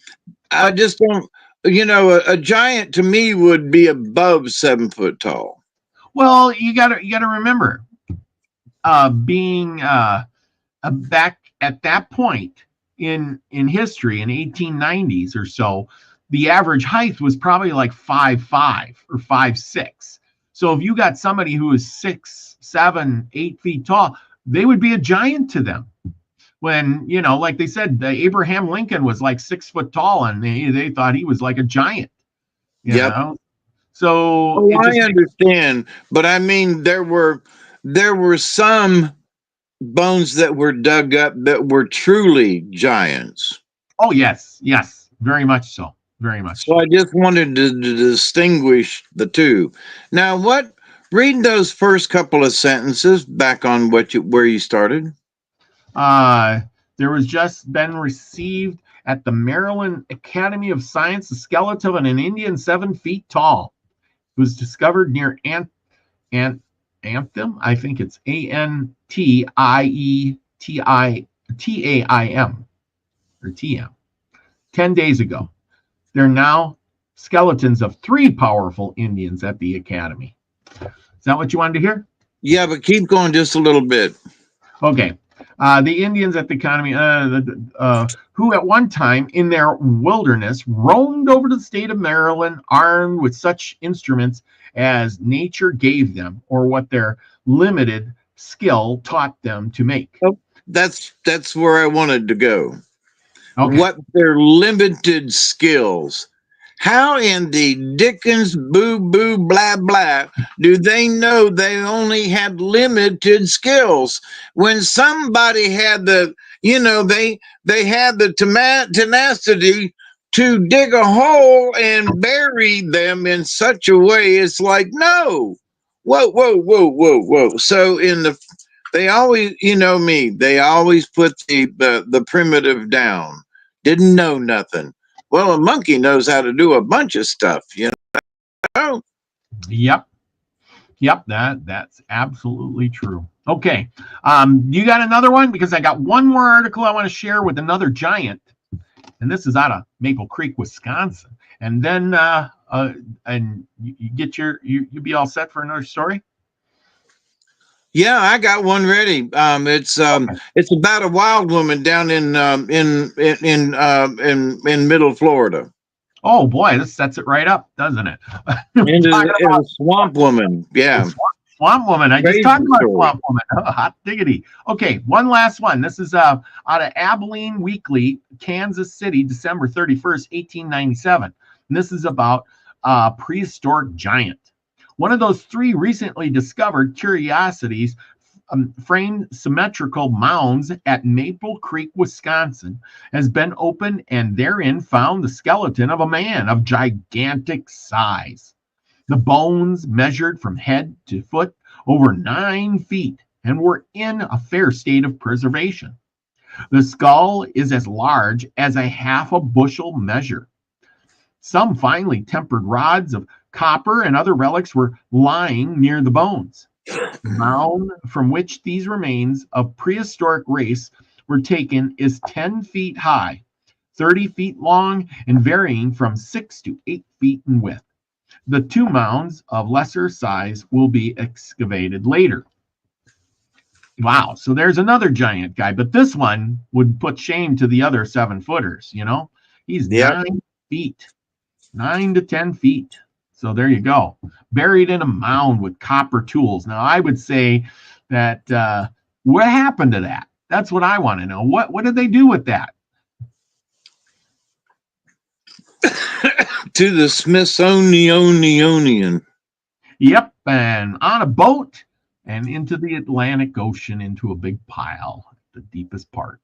I just don't, a giant to me would be above 7 foot tall. Well, you gotta remember, being back at that point in history, in 1890s or so, the average height was probably like 5'5" or 5'6". So if you got somebody who is 6, 7, 8 feet tall, they would be a giant to them. when, you know, like they said, Abraham Lincoln was like 6 foot tall, and they thought he was like a giant, you Yep. know? So Oh, I understand, but I mean, there were some bones that were dug up that were truly giants. oh, yes, yes, very much so. Very much. So I just wanted to distinguish the two. Now, read those first couple of sentences back on where you started. There was just been received at the Maryland Academy of Science the skeleton of an Indian 7 feet tall. It was discovered near Anthem. I think it's ANTIETITAIM or TM. 10 days ago. There are now skeletons of 3 powerful Indians at the Academy. Is that what you wanted to hear? Yeah, but keep going just a little bit. Okay. The Indians at the Academy, who at one time in their wilderness roamed over the state of Maryland armed with such instruments as nature gave them or what their limited skill taught them to make. Oh, that's where I wanted to go. Okay. What their limited skills. How in the Dickens, boo, boo, blah, blah, do they know they only had limited skills? When somebody had they had the tenacity to dig a hole and bury them in such a way, it's like, no, whoa, whoa, whoa, whoa, whoa. So they always, me, they always put the primitive down. Didn't know nothing. Well, a monkey knows how to do a bunch of stuff, Yep. That's absolutely true. Okay. You got another one? Because I got one more article I want to share with another giant. And this is out of Maple Creek, Wisconsin. And then and you get you be all set for another story? Yeah, I got one ready. It's about a wild woman down in Middle Florida. Oh boy, this sets it right up, doesn't it? It's a swamp woman. Yeah, swamp woman. I just talked about swamp woman. Oh, hot diggity. Okay, one last one. This is out of Abilene Weekly, Kansas City, December 31st, 1897. And this is about a prehistoric giant. One of those 3 recently discovered curiosities, framed symmetrical mounds at Maple Creek, Wisconsin, has been opened and therein found the skeleton of a man of gigantic size. The bones measured from head to foot over 9 feet and were in a fair state of preservation. The skull is as large as a half a bushel measure. Some finely tempered rods of copper and other relics were lying near the bones. The mound from which these remains of prehistoric race were taken is 10 feet high, 30 feet long, and varying from 6 to 8 feet in width. The 2 mounds of lesser size will be excavated later. Wow, so there's another giant guy, but this one would put shame to the other 7-footers, He's 9 feet. 9 to 10 feet. So there you go. Buried in a mound with copper tools. Now, I would say that what happened to that? That's what I want to know. What did they do with that? To the Smithsonian. Yep, and on a boat and into the Atlantic Ocean into a big pile, the deepest part,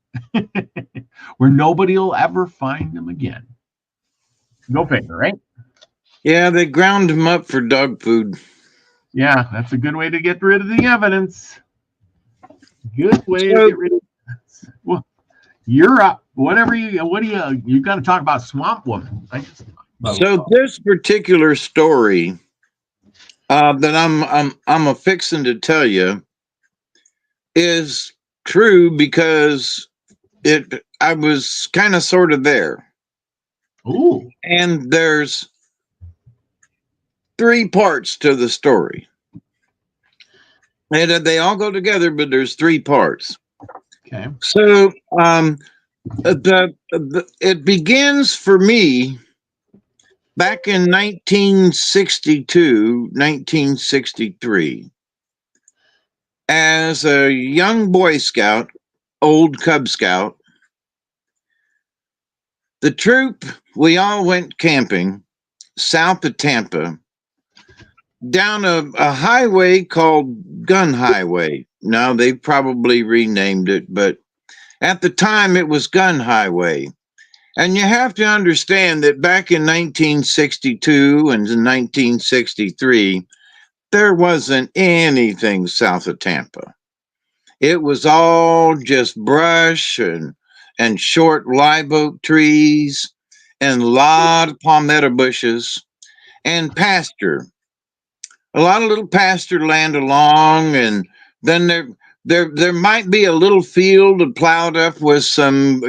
where nobody will ever find them again. Go figure, right? Yeah, they ground him up for dog food. Yeah, that's a good way to get rid of the evidence. Good way to get rid of evidence. Well, you're up. What do you got to talk about Swamp Woman? So this particular story that I'm a fixing to tell you is true because I was kind of sort of there. Ooh. And there's 3 parts to the story. And they all go together, but there's 3 parts. Okay. So it begins for me back in 1962, 1963. As a young Boy Scout, old Cub Scout. The troop, we all went camping south of Tampa down a highway called Gun Highway. Now they probably renamed it, but at the time it was Gun Highway. And you have to understand that back in 1962 and in 1963, there wasn't anything south of Tampa. It was all just brush and short live oak trees and a lot of palmetto bushes and pasture. A lot of little pasture land along, and then there might be a little field plowed up with some,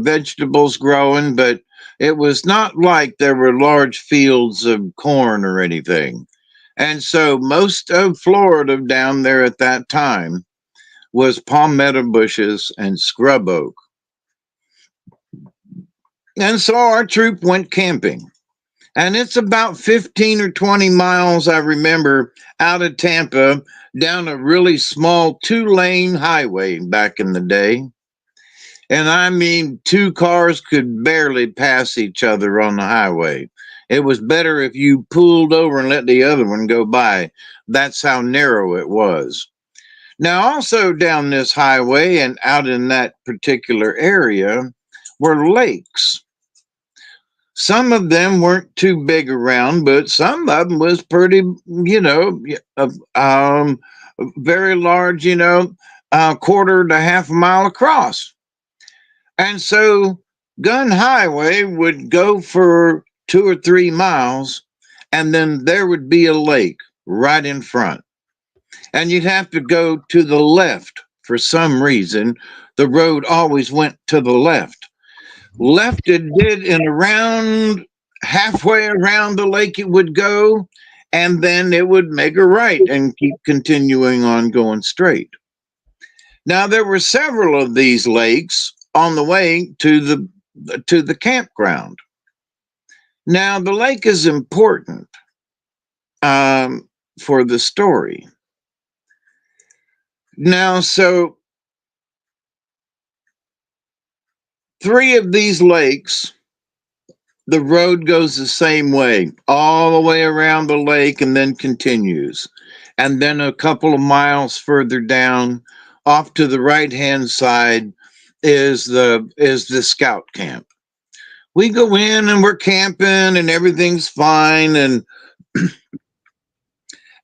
vegetables growing, but it was not like there were large fields of corn or anything. And so most of Florida down there at that time was palmetto bushes and scrub oak. And so our troop went camping. And it's about 15 or 20 miles, I remember, out of Tampa down a really small 2-lane highway back in the day. And I mean, 2 cars could barely pass each other on the highway. It was better if you pulled over and let the other one go by. That's how narrow it was. Now, also down this highway and out in that particular area were lakes. Some of them weren't too big around, but some of them was pretty, very large, quarter to half a mile across. And so Gun Highway would go for 2 or 3 miles, and then there would be a lake right in front. And you'd have to go to the left for some reason. The road always went to the left. Left it did, and around halfway around the lake it would go, and then it would make a right and keep continuing on going straight. Now there were several of these lakes on the way to the campground. Now the lake is important for the story. Now, so 3 of these lakes, the road goes the same way, all the way around the lake and then continues. And then a couple of miles further down, off to the right-hand side, is the scout camp. We go in and we're camping and everything's fine. And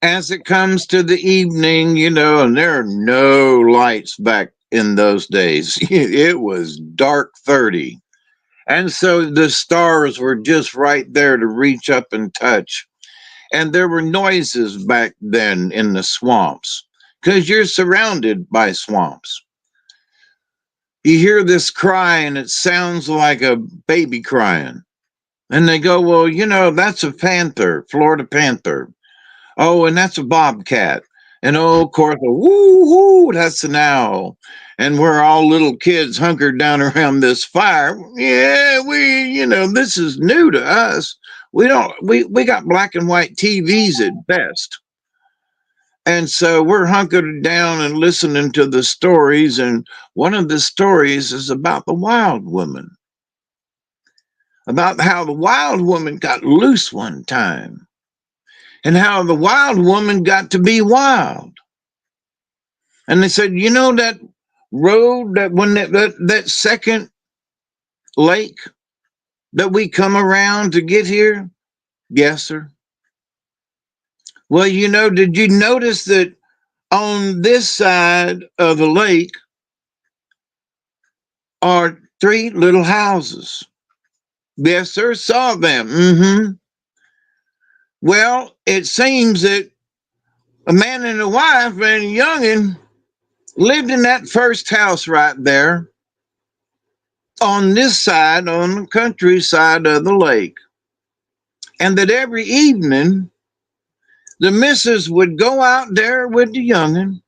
as it comes to the evening, and there are no lights back in those days. It was dark 30. And so the stars were just right there to reach up and touch. And there were noises back then in the swamps because you're surrounded by swamps. You hear this cry and it sounds like a baby crying. And they go, well, that's a panther, Florida panther. Oh, and that's a bobcat. And of course, woo, that's an owl. And we're all little kids hunkered down around this fire. Yeah, this is new to us. We got black and white TVs at best. And so we're hunkered down and listening to the stories. And one of the stories is about the wild woman, about how the wild woman got loose one time and how the wild woman got to be wild. And they said, that road, that second lake that we come around to get here? Yes, sir. Well, did you notice that on this side of the lake are 3 little houses? Yes, sir, saw them. Mm-hmm. Well, it seems that a man and a wife and a youngin' lived in that first house right there on this side, on the countryside of the lake. And that every evening, the missus would go out there with the youngin',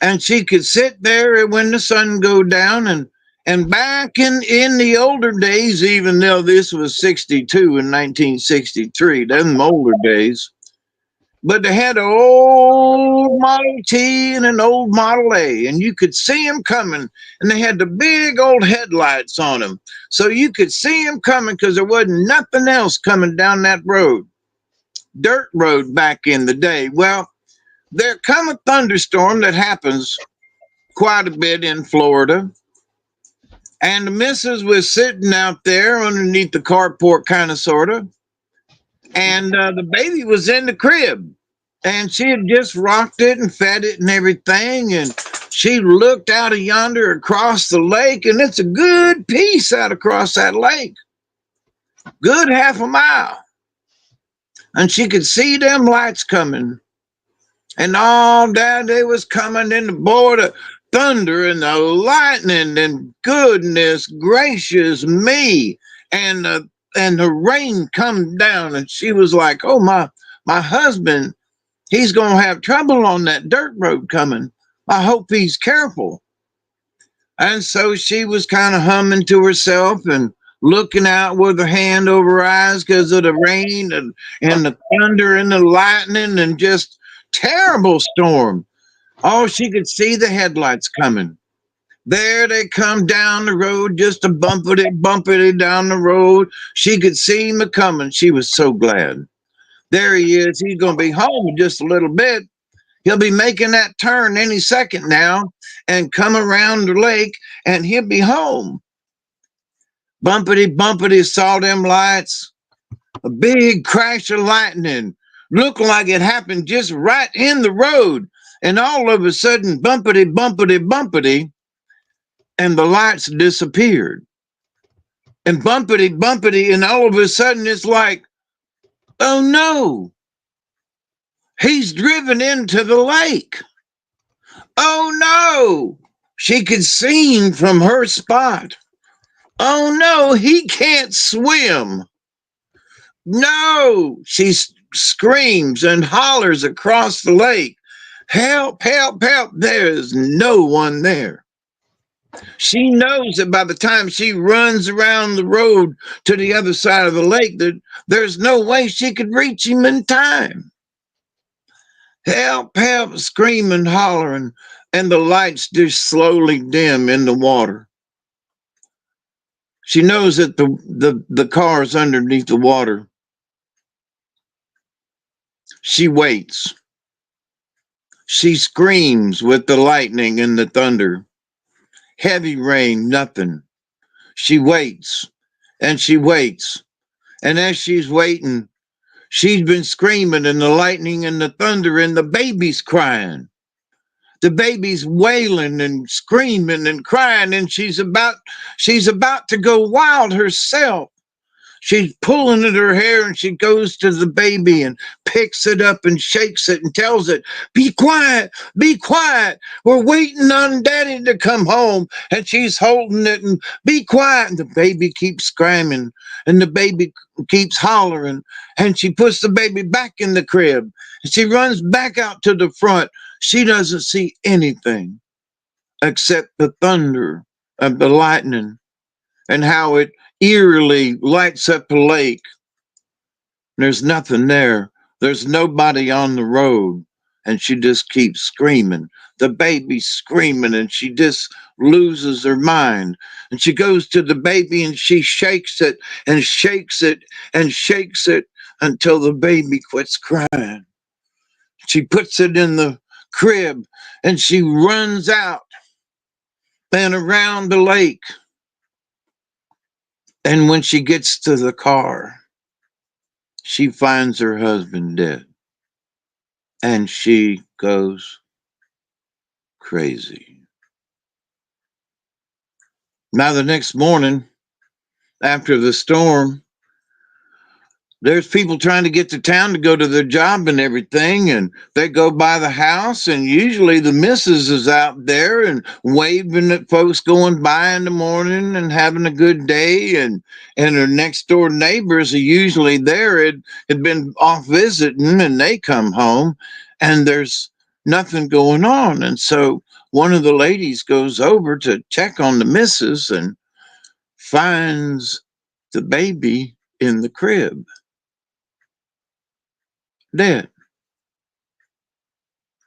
and she could sit there when the sun go down. And back in the older days, even though this was 62 in 1963, them older days, but they had an old Model T and an old Model A, and you could see them coming, and they had the big old headlights on them, so you could see them coming because there wasn't nothing else coming down that road, dirt road back in the day. Well, there come a thunderstorm that happens quite a bit in Florida, and the missus was sitting out there underneath the carport, kind of, sort of, and the baby was in the crib. And she had just rocked it and fed it and everything. And she looked out of yonder across the lake, and it's a good piece out across that lake, good half a mile. And she could see them lights coming. And all that they was coming in the boy, the thunder and the lightning, and goodness gracious me. And the rain come down, and she was like, oh, my husband, he's going to have trouble on that dirt road coming. I hope he's careful. And so she was kind of humming to herself and looking out with her hand over her eyes because of the rain and the thunder and the lightning and just terrible storm. Oh, she could see the headlights coming. There they come down the road, just a bumpity down the road. She could see him coming. She was so glad. There he is. He's going to be home in just a little bit. He'll be making that turn any second now and come around the lake, and he'll be home. Bumpity saw them lights. A big crash of lightning. Looked like it happened just right in the road. And all of a sudden, bumpity, and the lights disappeared. And bumpity, and all of a sudden it's like, oh no, he's driven into the lake. Oh no, she could see him from her spot. Oh no, he can't swim. No, she screams and hollers across the lake. Help, help, help. There is no one there. She knows that by the time she runs around the road to the other side of the lake, that there's no way she could reach him in time. Help, help, screaming, hollering, and the lights just slowly dim in the water. She knows that the car's underneath the water. She waits. She screams with the lightning and the thunder. Heavy rain, nothing. She waits, and she waits. And as she's waiting, she's been screaming, and the lightning and the thunder, and the baby's crying. The baby's wailing and screaming and crying, and she's about to go wild herself. She's pulling at her hair, and she goes to the baby and picks it up and shakes it and tells it, be quiet, be quiet. We're waiting on Daddy to come home. And she's holding it and be quiet. And the baby keeps screaming and the baby keeps hollering. And she puts the baby back in the crib. And she runs back out to the front. She doesn't see anything except the thunder of the lightning and how it eerily lights up the lake. There's nothing there. There's nobody on the road. And she just keeps screaming. The baby's screaming, and she just loses her mind. And she goes to the baby and she shakes it and shakes it and shakes it until the baby quits crying. She puts it in the crib and she runs out and around the lake. And when she gets to the car, she finds her husband dead. And she goes crazy. Now, the next morning, after the storm, there's people trying to get to town to go to their job and everything, and they go by the house, and usually the missus is out there and waving at folks going by in the morning and having a good day, and her next door neighbors are usually there. Had been off visiting, and they come home, and there's nothing going on. And so one of the ladies goes over to check on the missus and finds the baby in the crib, dead.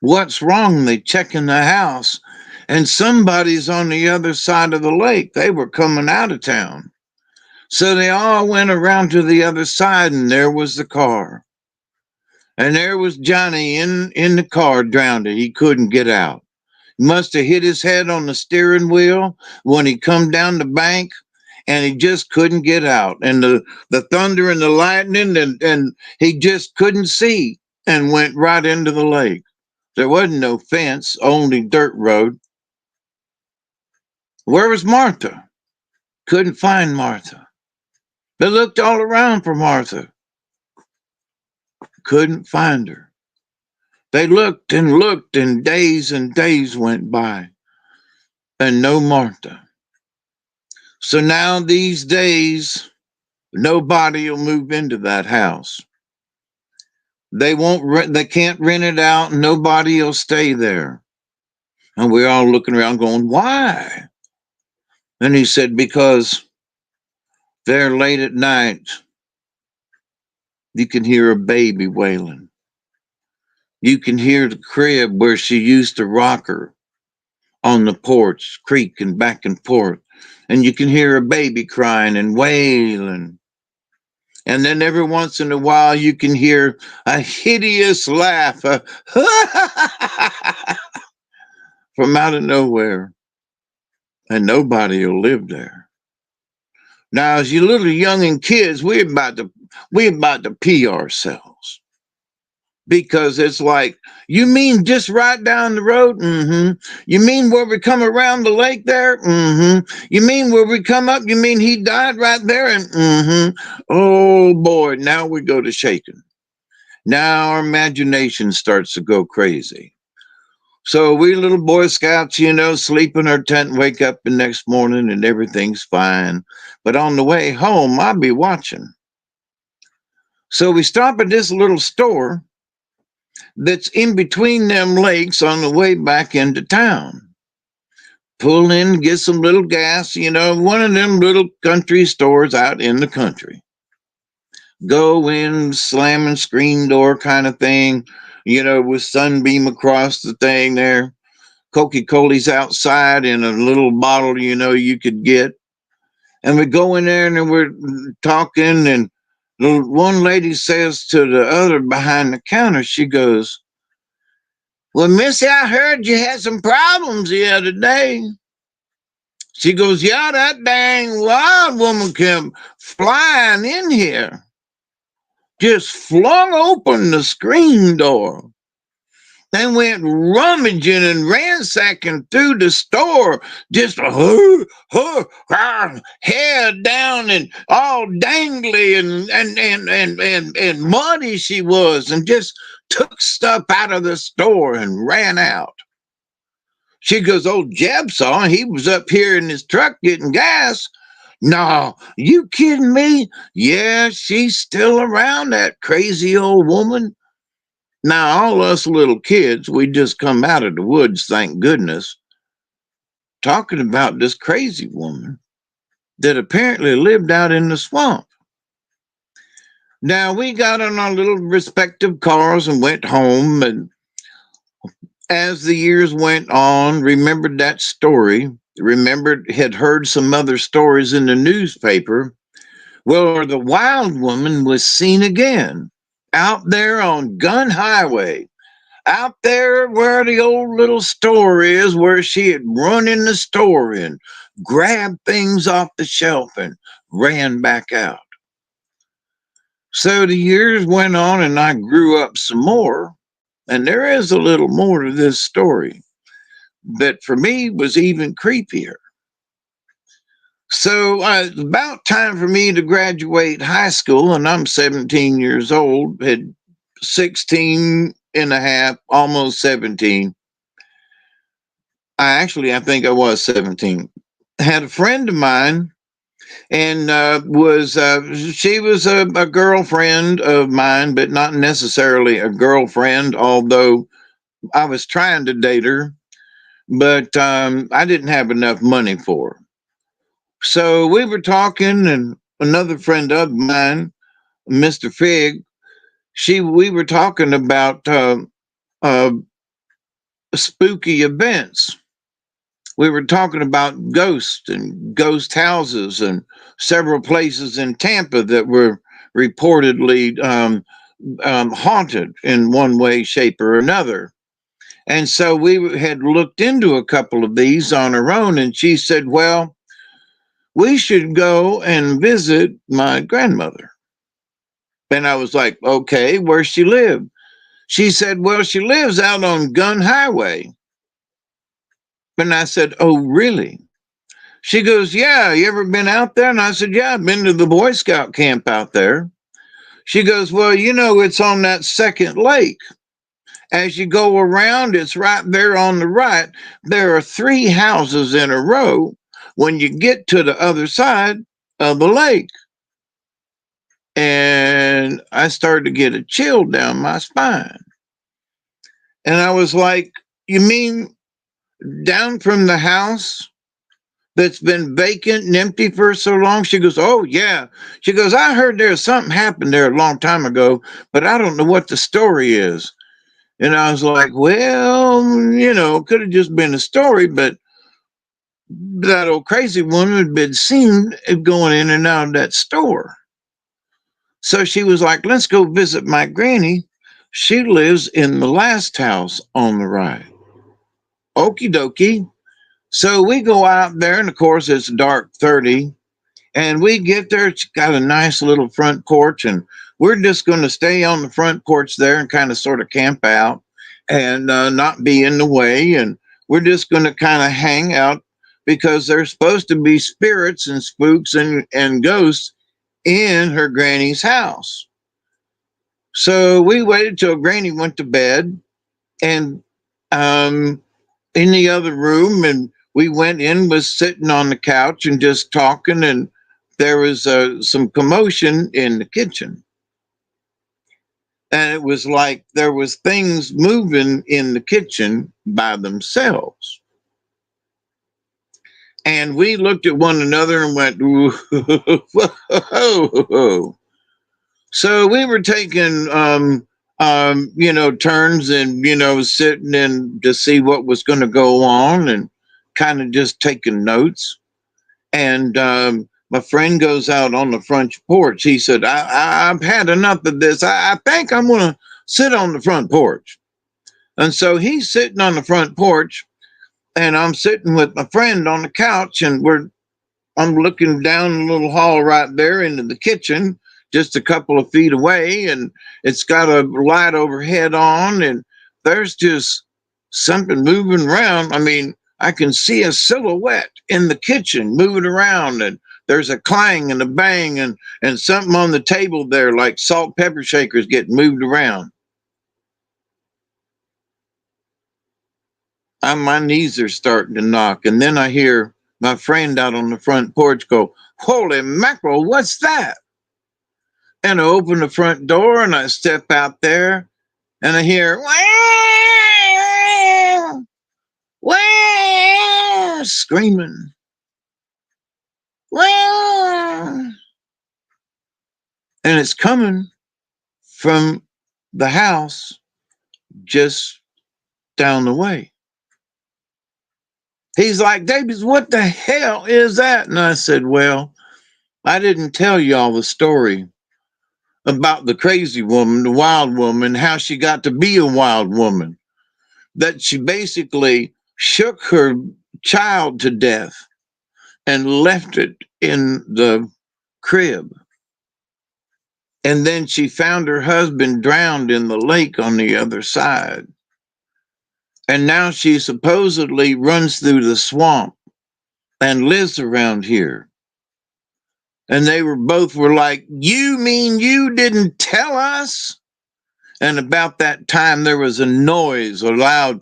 What's wrong? They check in the house, and somebody's on the other side of the lake. They were coming out of town. So they all went around to the other side, and there was the car. And there was Johnny in the car, drowned. He couldn't get out. Must have hit his head on the steering wheel when he come down the bank, and he just couldn't get out. And the thunder and the lightning, and he just couldn't see and went right into the lake. There wasn't no fence, only dirt road. Where was Martha? Couldn't find Martha. They looked all around for Martha. Couldn't find her. They looked, and days went by, and no Martha. So now these days, nobody will move into that house. They won't. They can't rent it out. And nobody will stay there. And we're all looking around, going, "Why?" And he said, "Because there late at night, you can hear a baby wailing. You can hear the crib where she used to rock her on the porch, creaking back and forth. And you can hear a baby crying and wailing. And then every once in a while, you can hear a hideous laugh from out of nowhere. And nobody will live there." Now, as you little young and kids, we're about to pee ourselves. Because it's like, you mean just right down the road? Mm-hmm. You mean where we come around the lake there? Mm-hmm. You mean where we come up? You mean he died right there? And mm-hmm. Oh boy, now we go to shaking. Now our imagination starts to go crazy. So we little Boy Scouts, sleep in our tent, wake up the next morning and everything's fine. But on the way home, I'll be watching. So we stop at this little store that's in between them lakes on the way back into town. Pull in, get some little gas, one of them little country stores out in the country. Go in, slamming screen door kind of thing, with sunbeam across the thing there. Coca-Cola's outside in a little bottle, you could get. And we go in there and we're talking, and the one lady says to the other behind the counter, she goes, "Well, Missy, I heard you had some problems the other day." She goes, "Yeah, that dang wild woman came flying in here. Just flung open the screen door. They went rummaging and ransacking through the store, just head down and all dangly and muddy she was, and just took stuff out of the store and ran out." She goes, "Old Jeb saw him. He was up here in his truck getting gas." "No, you kidding me?" "Yeah, she's still around, that crazy old woman." Now, all us little kids, we just come out of the woods, thank goodness, talking about this crazy woman that apparently lived out in the swamp. Now, we got on our little respective cars and went home, and as the years went on, remembered that story, had heard some other stories in the newspaper. Well, the wild woman was seen again out there on Gun Highway, out there where the old little store is, where she had run in the store and grabbed things off the shelf and ran back out. So the years went on and I grew up some more, and there is a little more to this story that for me was even creepier. So it's about time for me to graduate high school, and I'm 17 years old, had 16 and a half, almost 17. I think I was 17. Had a friend of mine, and she was a girlfriend of mine, but not necessarily a girlfriend, although I was trying to date her, but I didn't have enough money for her. So we were talking, and another friend of mine, Mr. Fig, we were talking about spooky events. We were talking about ghosts and ghost houses and several places in Tampa that were reportedly haunted in one way, shape, or another. And so we had looked into a couple of these on our own, and she said, well, we should go and visit my grandmother. And I was like, okay, where she live? She said, well, she lives out on Gun Highway. And I said, oh, really? She goes, yeah, you ever been out there? And I said, yeah, I've been to the Boy Scout camp out there. She goes, well, you know, it's on that second lake. As you go around, it's right there on the right. There are 3 houses in a row when you get to the other side of the lake. And I started to get a chill down my spine. And I was like, you mean down from the house that's been vacant and empty for so long? She goes, oh, yeah. She goes, I heard there's something happened there a long time ago, but I don't know what the story is. And I was like, well, you know, could have just been a story, but that old crazy woman had been seen going in and out of that store. So she was like, let's go visit my granny. She lives in the last house on the right. Okie dokie. So we go out there, and of course, it's dark 30. And we get there. It's got a nice little front porch, and we're just going to stay on the front porch there and kind of sort of camp out and not be in the way. And we're just going to kind of hang out because there's supposed to be spirits and spooks and ghosts in her granny's house. So we waited till Granny went to bed, and in the other room, and we went in, was sitting on the couch and just talking, and there was some commotion in the kitchen. And it was like there was things moving in the kitchen by themselves. And we looked at one another and went, whoa. So we were taking, you know, turns and, you know, sitting in to see what was going to go on and kind of just taking notes. And my friend goes out on the front porch. He said, I've had enough of this. I think I'm going to sit on the front porch. And so he's sitting on the front porch, and I'm sitting with my friend on the couch, and I'm looking down the little hall right there into the kitchen, just a couple of feet away, and it's got a light overhead on, and there's just something moving around. I mean, I can see a silhouette in the kitchen moving around, and there's a clang and a bang and something on the table there like salt pepper shakers getting moved around. My knees are starting to knock, and then I hear my friend out on the front porch go, holy mackerel, what's that? And I open the front door and I step out there and I hear, wah, wah, screaming. Wah. And it's coming from the house just down the way. He's like, Davies, what the hell is that? And I said, well, I didn't tell y'all the story about the crazy woman, the wild woman, how she got to be a wild woman. That she basically shook her child to death and left it in the crib. And then she found her husband drowned in the lake on the other side. And now she supposedly runs through the swamp and lives around here. And they were like, you mean you didn't tell us? And about that time, there was a noise, a loud,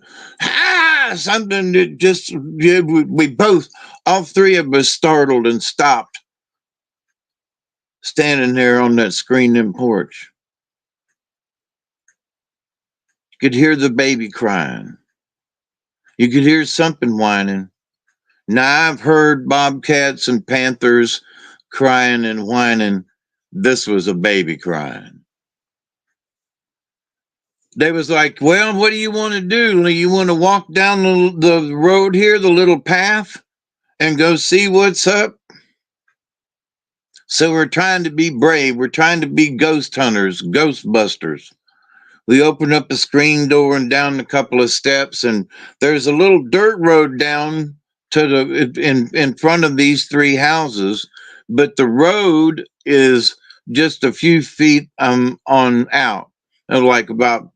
something that just, we both, all 3 of us startled and stopped, standing there on that screened-in porch. You could hear the baby crying. You could hear something whining. Now, I've heard bobcats and panthers crying and whining. This was a baby crying. they was like, well, what do you want to do? You want to walk down the road here, the little path, and go see what's up? So we're trying to be brave. We're trying to be ghost hunters, ghostbusters. We open up the screen door and down a couple of steps, and there's a little dirt road down to the in front of these three houses, but the road is just a few feet on out, like about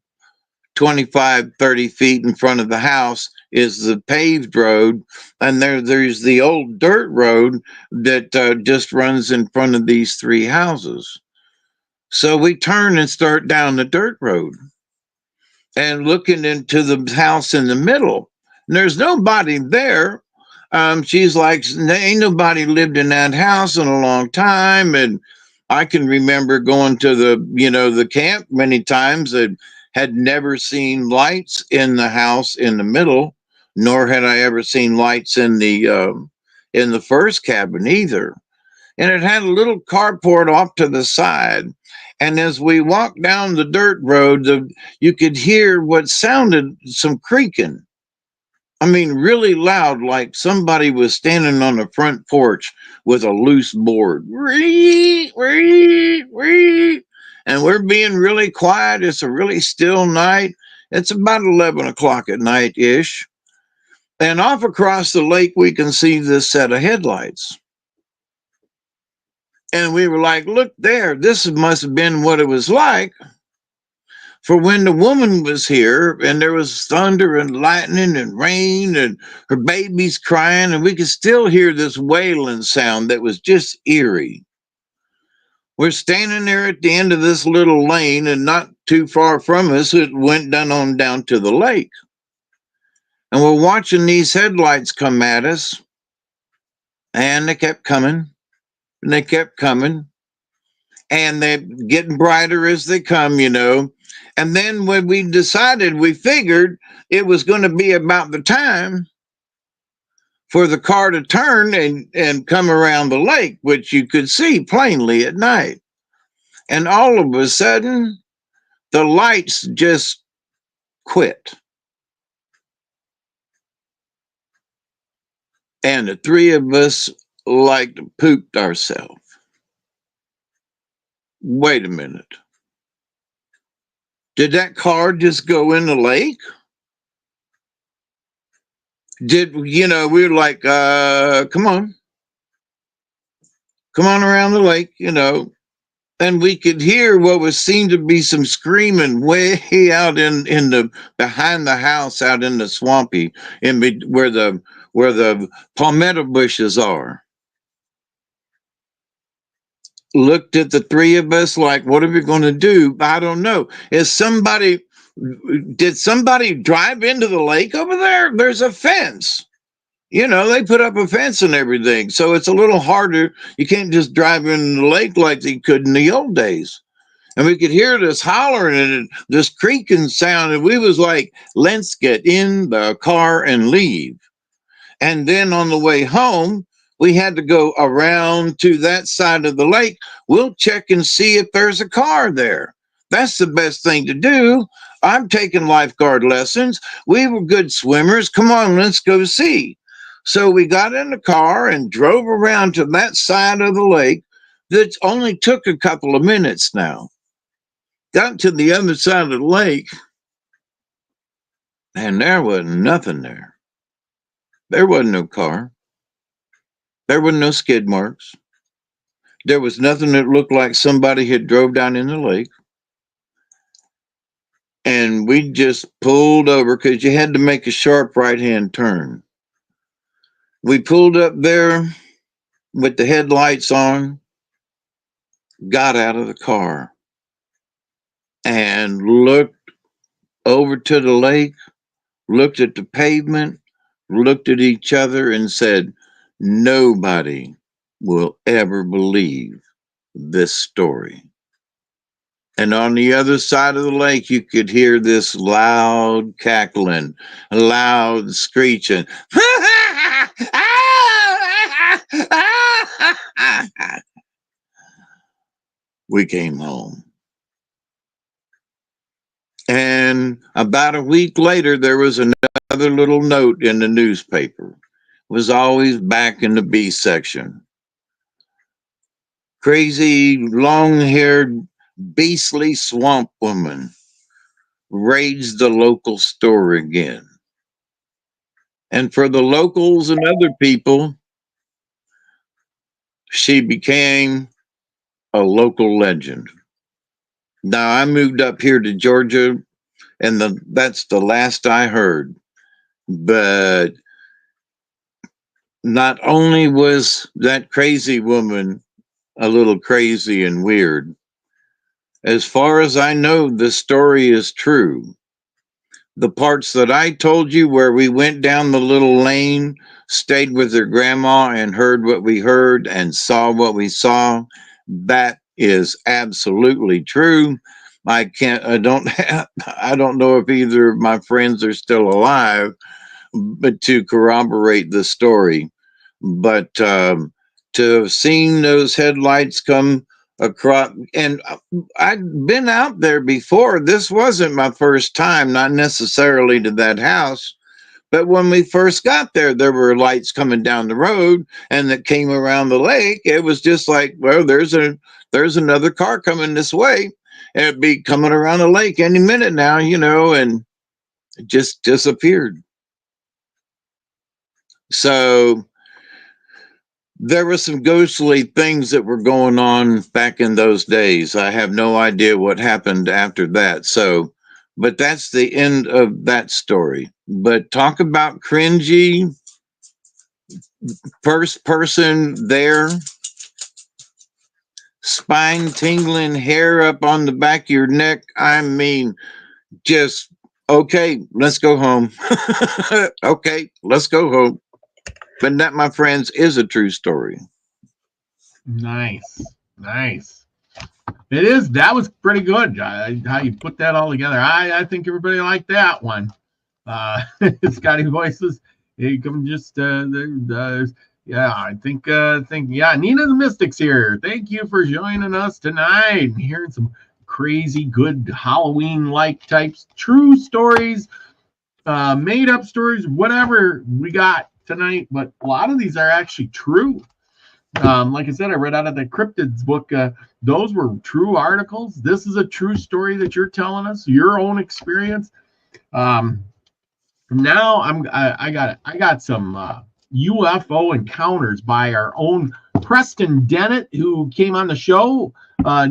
25, 30 feet in front of the house is the paved road, and there's the old dirt road that just runs in front of these three houses. So we turn and start down the dirt road and looking into the house in the middle. And there's nobody there. She's like, ain't nobody lived in that house in a long time. And I can remember going to the camp many times and had never seen lights in the house in the middle, nor had I ever seen lights in the first cabin either. And it had a little carport off to the side. And as we walked down the dirt road, you could hear what sounded some creaking. I mean, really loud, like somebody was standing on the front porch with a loose board. And we're being really quiet. It's a really still night. It's about 11 o'clock at night ish. And off across the lake, we can see this set of headlights. And we were like, look there, this must have been what it was like for when the woman was here and there was thunder and lightning and rain and her baby's crying, and we could still hear this wailing sound that was just eerie. We're standing there at the end of this little lane, and not too far from us, it went on down to the lake. And we're watching these headlights come at us, and they kept coming, and they kept coming. And they're getting brighter as they come, And then when we decided, we figured it was going to be about the time for the car to turn and come around the lake, which you could see plainly at night. And all of a sudden, the lights just quit. And the three of us like pooped ourselves. Wait a minute. Did that car just go in the lake? We were like, come on around the lake, and we could hear what was seen to be some screaming way out in the behind the house, out in the swampy, where the palmetto bushes are. Looked at the three of us like, what are we going to do? I don't know. Did somebody drive into the lake over there? There's a fence. They put up a fence and everything. So it's a little harder. You can't just drive in the lake like they could in the old days. And we could hear this hollering and this creaking sound. And we was like, let's get in the car and leave. And then on the way home, we had to go around to that side of the lake. We'll check and see if there's a car there. That's the best thing to do. I'm taking lifeguard lessons. We were good swimmers. Come on, let's go see. So we got in the car and drove around to that side of the lake. That only took a couple of minutes now. Got to the other side of the lake, and there was nothing there. There wasn't no car. There were no skid marks. There was nothing that looked like somebody had drove down in the lake. And we just pulled over because you had to make a sharp right-hand turn. We pulled up there with the headlights on, got out of the car, and looked over to the lake, looked at the pavement, looked at each other and said, nobody will ever believe this story. And on the other side of the lake, you could hear this loud cackling, loud screeching. We came home. And about a week later, there was another little note in the newspaper. It was always back in the B section. Crazy, long-haired, beastly swamp woman raids the local store again. And for the locals and other people, she became a local legend. Now, I moved up here to Georgia, and that's the last I heard. But not only was that crazy woman a little crazy and weird, as far as I know, the story is true. The parts that I told you where we went down the little lane, stayed with her grandma and heard what we heard and saw what we saw, that is absolutely true. I don't know if either of my friends are still alive, but to corroborate the story. But to have seen those headlights come across, and I'd been out there before. This wasn't my first time, not necessarily to that house, but when we first got there, there were lights coming down the road and that came around the lake. It was just like, well, there's another car coming this way. It'd be coming around the lake any minute now, and it just disappeared. So there were some ghostly things that were going on back in those days. I have no idea what happened after that. So, but that's the end of that story. But talk about cringy, first person there, spine tingling, hair up on the back of your neck. I mean, just, okay, let's go home. Okay, let's go home. But that, my friends, is a true story. Nice. It is. That was pretty good. How you put that all together. I think everybody liked that one. Scotty Voices. You come just yeah. I think yeah. Nina the Mystic's here. Thank you for joining us tonight. Hearing some crazy good Halloween-like types, true stories, made up stories, whatever we got tonight, but a lot of these are actually true. Like I said, I read out of the Cryptids book. Those were true articles. This is a true story that you're telling us, your own experience. Now I got some UFO encounters by our own Preston Dennett, who came on the show a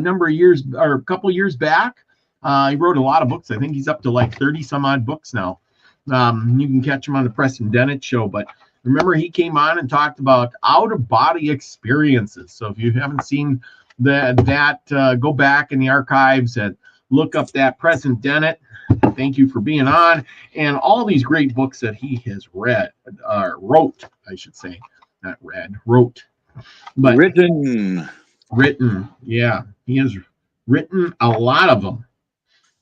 couple years back. He wrote a lot of books. I think he's up to like 30 some odd books now. You can catch him on the Preston Dennett show, but remember he came on and talked about out-of-body experiences. So if you haven't seen that, go back in the archives and look up that Preston Dennett. Thank you for being on, and all these great books that he has wrote, I should say, not read, wrote, but written. Yeah, he has written a lot of them.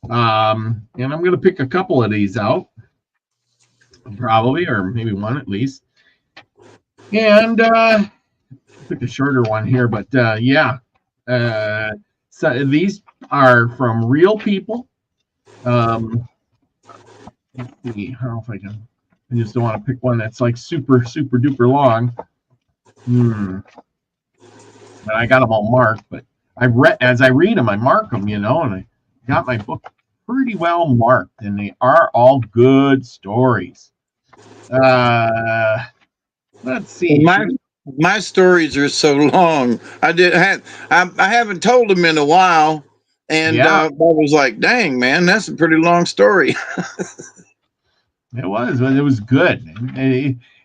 And I'm going to pick a couple of these out. Probably, or maybe one at least. And pick a shorter one here, but yeah. So these are from real people. Let's see, I don't know if I can. I just don't want to pick one that's like super duper long. And I got them all marked, but as I read them, I mark them, and I got my book pretty well marked, and they are all good stories. Let's see. My stories are so long. I haven't told them in a while, and I was like, "Dang, man, that's a pretty long story." It was good.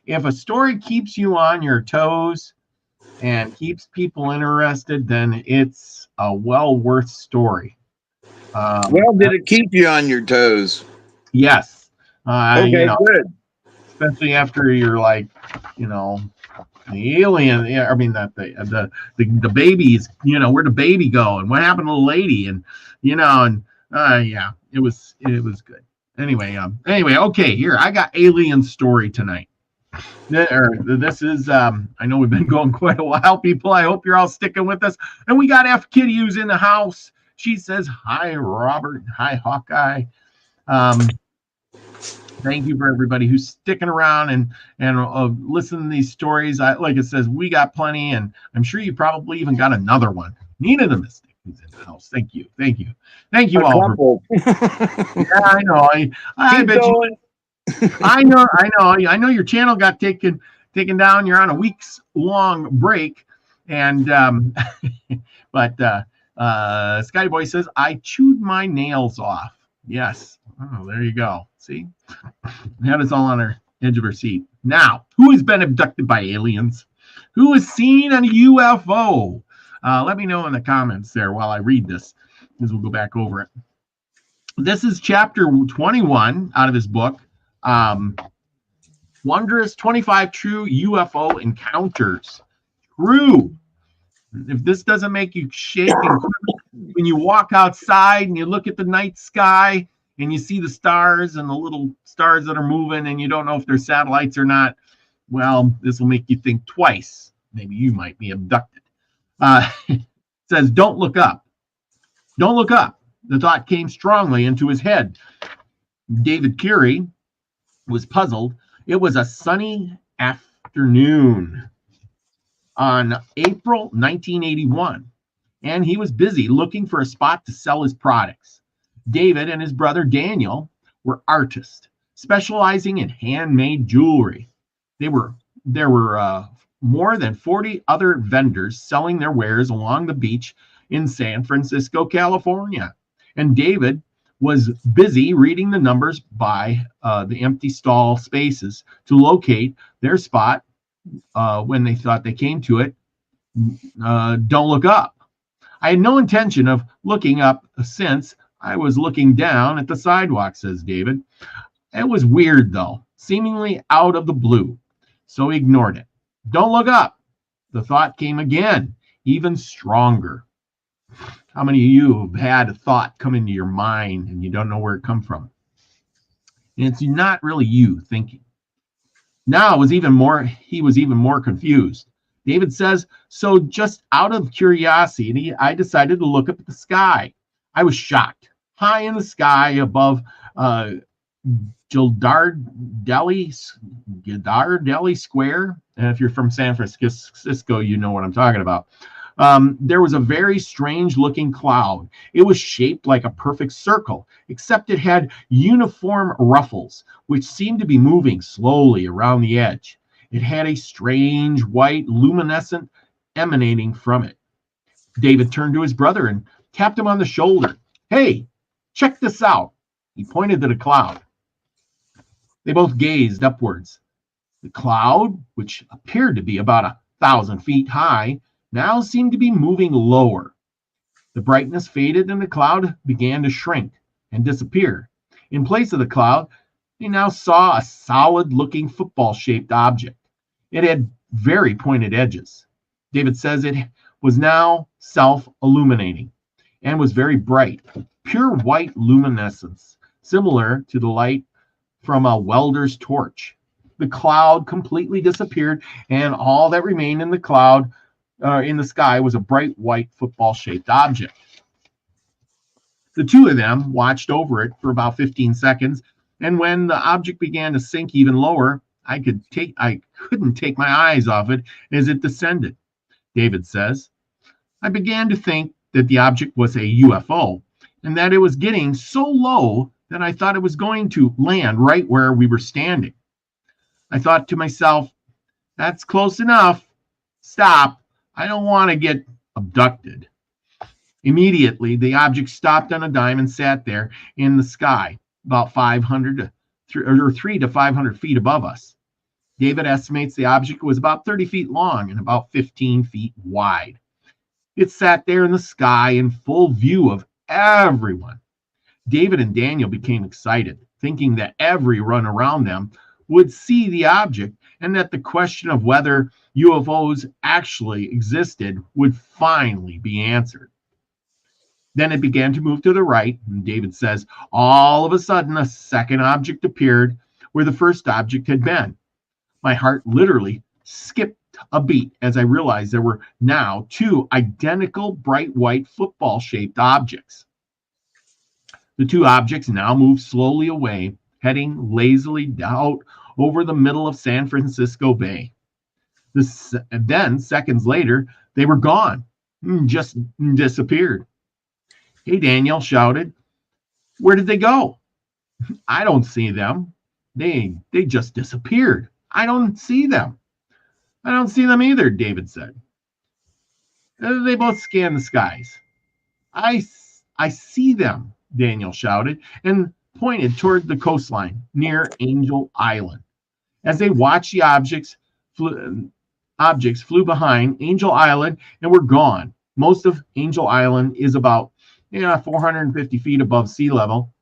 If a story keeps you on your toes and keeps people interested, then it's a well worth story. Well, did it keep you on your toes? Yes. Okay, good. Especially after you're like, the alien. Yeah, I mean that the babies. Where'd the baby go, and what happened to the lady, and yeah, it was good. Anyway, okay. Here I got alien story tonight. This is I know we've been going quite a while, people. I hope you're all sticking with us. And we got F Kitty who's in the house. She says, "Hi, Robert. Hi, Hawkeye." Thank you for everybody who's sticking around and listening to these stories. Like it says, we got plenty, and I'm sure you probably even got another one. Nina the Mystic is in the house. Thank you all. Yeah, I know. I bet going. I know your channel got taken down. You're on a week's long break, and but Scotty Boy says I chewed my nails off. Yes. Oh, there you go. See, that is all on her edge of her seat. Now, who has been abducted by aliens? Who has seen a UFO? Let me know in the comments there while I read this, as we'll go back over it. This is chapter 21 out of his book, Wondrous 25 True UFO Encounters. True. If this doesn't make you shake and when you walk outside and you look at the night sky and you see the stars and the little stars that are moving and you don't know if they're satellites or not, well, this will make you think twice. Maybe you might be abducted. It says, don't look up. Don't look up. The thought came strongly into his head. David Curie was puzzled. It was a sunny afternoon on April 1981, and he was busy looking for a spot to sell his products. David and his brother Daniel were artists, specializing in handmade jewelry. There were more than 40 other vendors selling their wares along the beach in San Francisco, California. And David was busy reading the numbers by the empty stall spaces to locate their spot when they thought they came to it. Don't look up. I had no intention of looking up since I was looking down at the sidewalk, says David. It was weird, though, seemingly out of the blue, so he ignored it. Don't look up. The thought came again, even stronger. How many of you have had a thought come into your mind and you don't know where it come from? And it's not really you thinking. Now he was even more confused. David says, so just out of curiosity, I decided to look up at the sky. I was shocked. High in the sky above Gildardelli Square. And if you're from San Francisco, you know what I'm talking about. There was a very strange looking cloud. It was shaped like a perfect circle, except it had uniform ruffles, which seemed to be moving slowly around the edge. It had a strange white luminescent emanating from it. David turned to his brother and tapped him on the shoulder. Hey, check this out. He pointed to the cloud. They both gazed upwards. The cloud, which appeared to be about 1,000 feet high, now seemed to be moving lower. The brightness faded and the cloud began to shrink and disappear. In place of the cloud, they now saw a solid-looking football-shaped object. It had very pointed edges. David says it was now self-illuminating and was very bright, pure white luminescence, similar to the light from a welder's torch. The cloud completely disappeared, and all that remained in the cloud in the sky was a bright white football-shaped object. The two of them watched over it for about 15 seconds, and when the object began to sink even lower, I couldn't take my eyes off it as it descended. David says, I began to think that the object was a UFO, and that it was getting so low that I thought it was going to land right where we were standing. I thought to myself, that's close enough. Stop. I don't want to get abducted. Immediately, the object stopped on a dime and sat there in the sky, about 300 to 500 feet above us. David estimates the object was about 30 feet long and about 15 feet wide. It sat there in the sky in full view of everyone. David and Daniel became excited, thinking that everyone around them would see the object and that the question of whether UFOs actually existed would finally be answered. Then it began to move to the right, and David says, all of a sudden, a second object appeared where the first object had been. My heart literally skipped a beat as I realized there were now two identical bright white football-shaped objects. The two objects now moved slowly away, heading lazily out over the middle of San Francisco Bay. Then, seconds later, they were gone, just disappeared. "Hey," Daniel shouted. "Where did they go?" "I don't see them. They just disappeared. I don't see them." "I don't see them either," David said. They both scanned the skies. I see them," Daniel shouted, and pointed toward the coastline near Angel Island. As they watched, the objects flew behind Angel Island and were gone. Most of Angel Island is about 450 feet above sea level,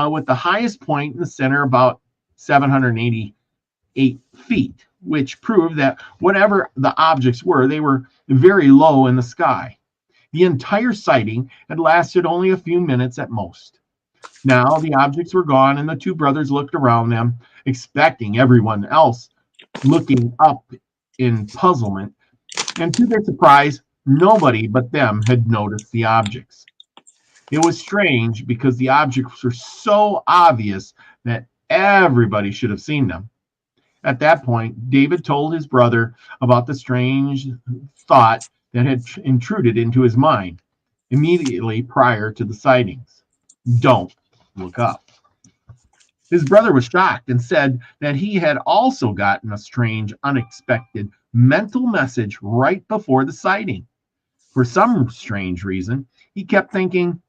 with the highest point in the center about 788 feet, which proved that whatever the objects were, they were very low in the sky. The entire sighting had lasted only a few minutes at most. Now the objects were gone, and the two brothers looked around them, expecting everyone else looking up in puzzlement, and to their surprise, nobody but them had noticed the objects. It was strange because the objects were so obvious that everybody should have seen them. At that point, David told his brother about the strange thought that had intruded into his mind immediately prior to the sightings. Don't look up. His brother was shocked and said that he had also gotten a strange, unexpected mental message right before the sighting. For some strange reason, he kept thinking,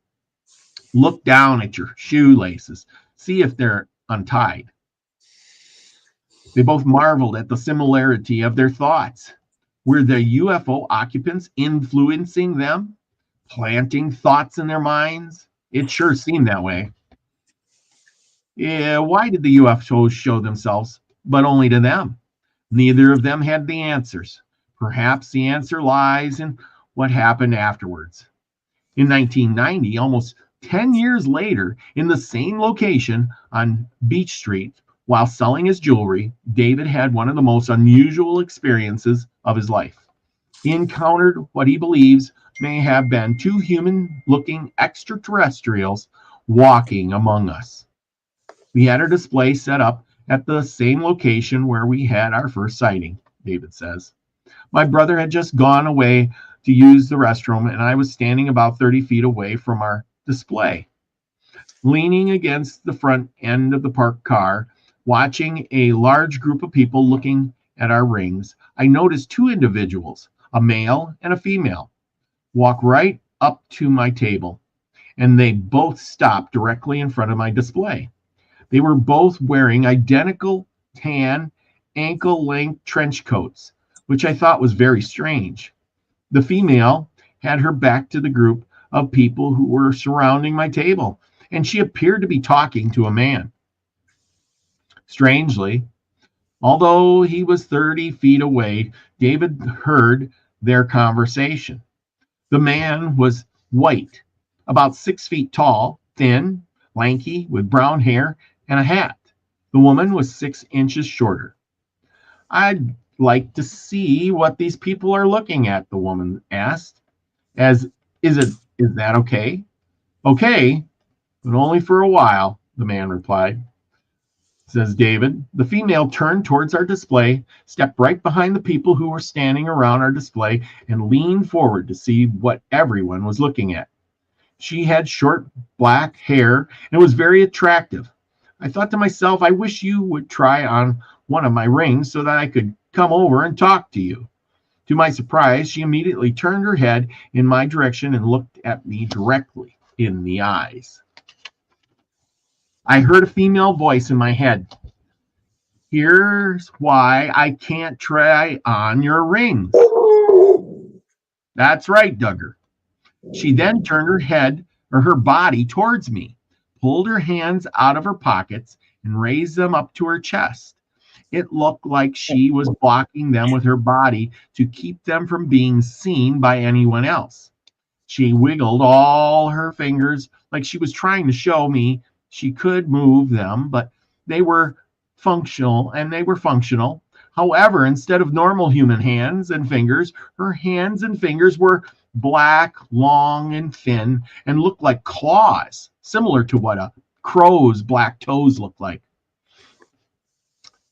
"Look down at your shoelaces, see if they're untied." They both marveled at the similarity of their thoughts. Were the UFO occupants influencing them, planting thoughts in their minds? It sure seemed that way. Yeah, why did the UFOs show themselves, but only to them? Neither of them had the answers. Perhaps the answer lies in what happened afterwards. In 1990, almost 10 years later, in the same location on Beach Street, while selling his jewelry, David had one of the most unusual experiences of his life. He encountered what he believes may have been two human-looking extraterrestrials walking among us. We had our display set up at the same location where we had our first sighting, David says. My brother had just gone away to use the restroom, and I was standing about 30 feet away from our display. Leaning against the front end of the parked car, watching a large group of people looking at our rings, I noticed two individuals, a male and a female, walk right up to my table, and they both stopped directly in front of my display. They were both wearing identical tan, ankle-length trench coats, which I thought was very strange. The female had her back to the group of people who were surrounding my table, and she appeared to be talking to a man. Strangely, although he was 30 feet away, David heard their conversation. The man was white, about 6 feet tall, thin, lanky, with brown hair and a hat. The woman was 6 inches shorter. "I'd like to see what these people are looking at," the woman asked. Is that okay?" "Okay, but only for a while," the man replied. Says David. The female turned towards our display, stepped right behind the people who were standing around our display, and leaned forward to see what everyone was looking at. She had short black hair and was very attractive. I thought to myself, I wish you would try on one of my rings so that I could come over and talk to you. To my surprise, she immediately turned her head in my direction and looked at me directly in the eyes. I heard a female voice in my head. "Here's why I can't try on your rings." That's right, Duggar. She then turned her body towards me, pulled her hands out of her pockets, and raised them up to her chest. It looked like she was blocking them with her body to keep them from being seen by anyone else. She wiggled all her fingers like she was trying to show me she could move them, but they were functional. However, instead of normal human hands and fingers, her hands and fingers were black, long, and thin, and looked like claws similar to what a crow's black toes looked like.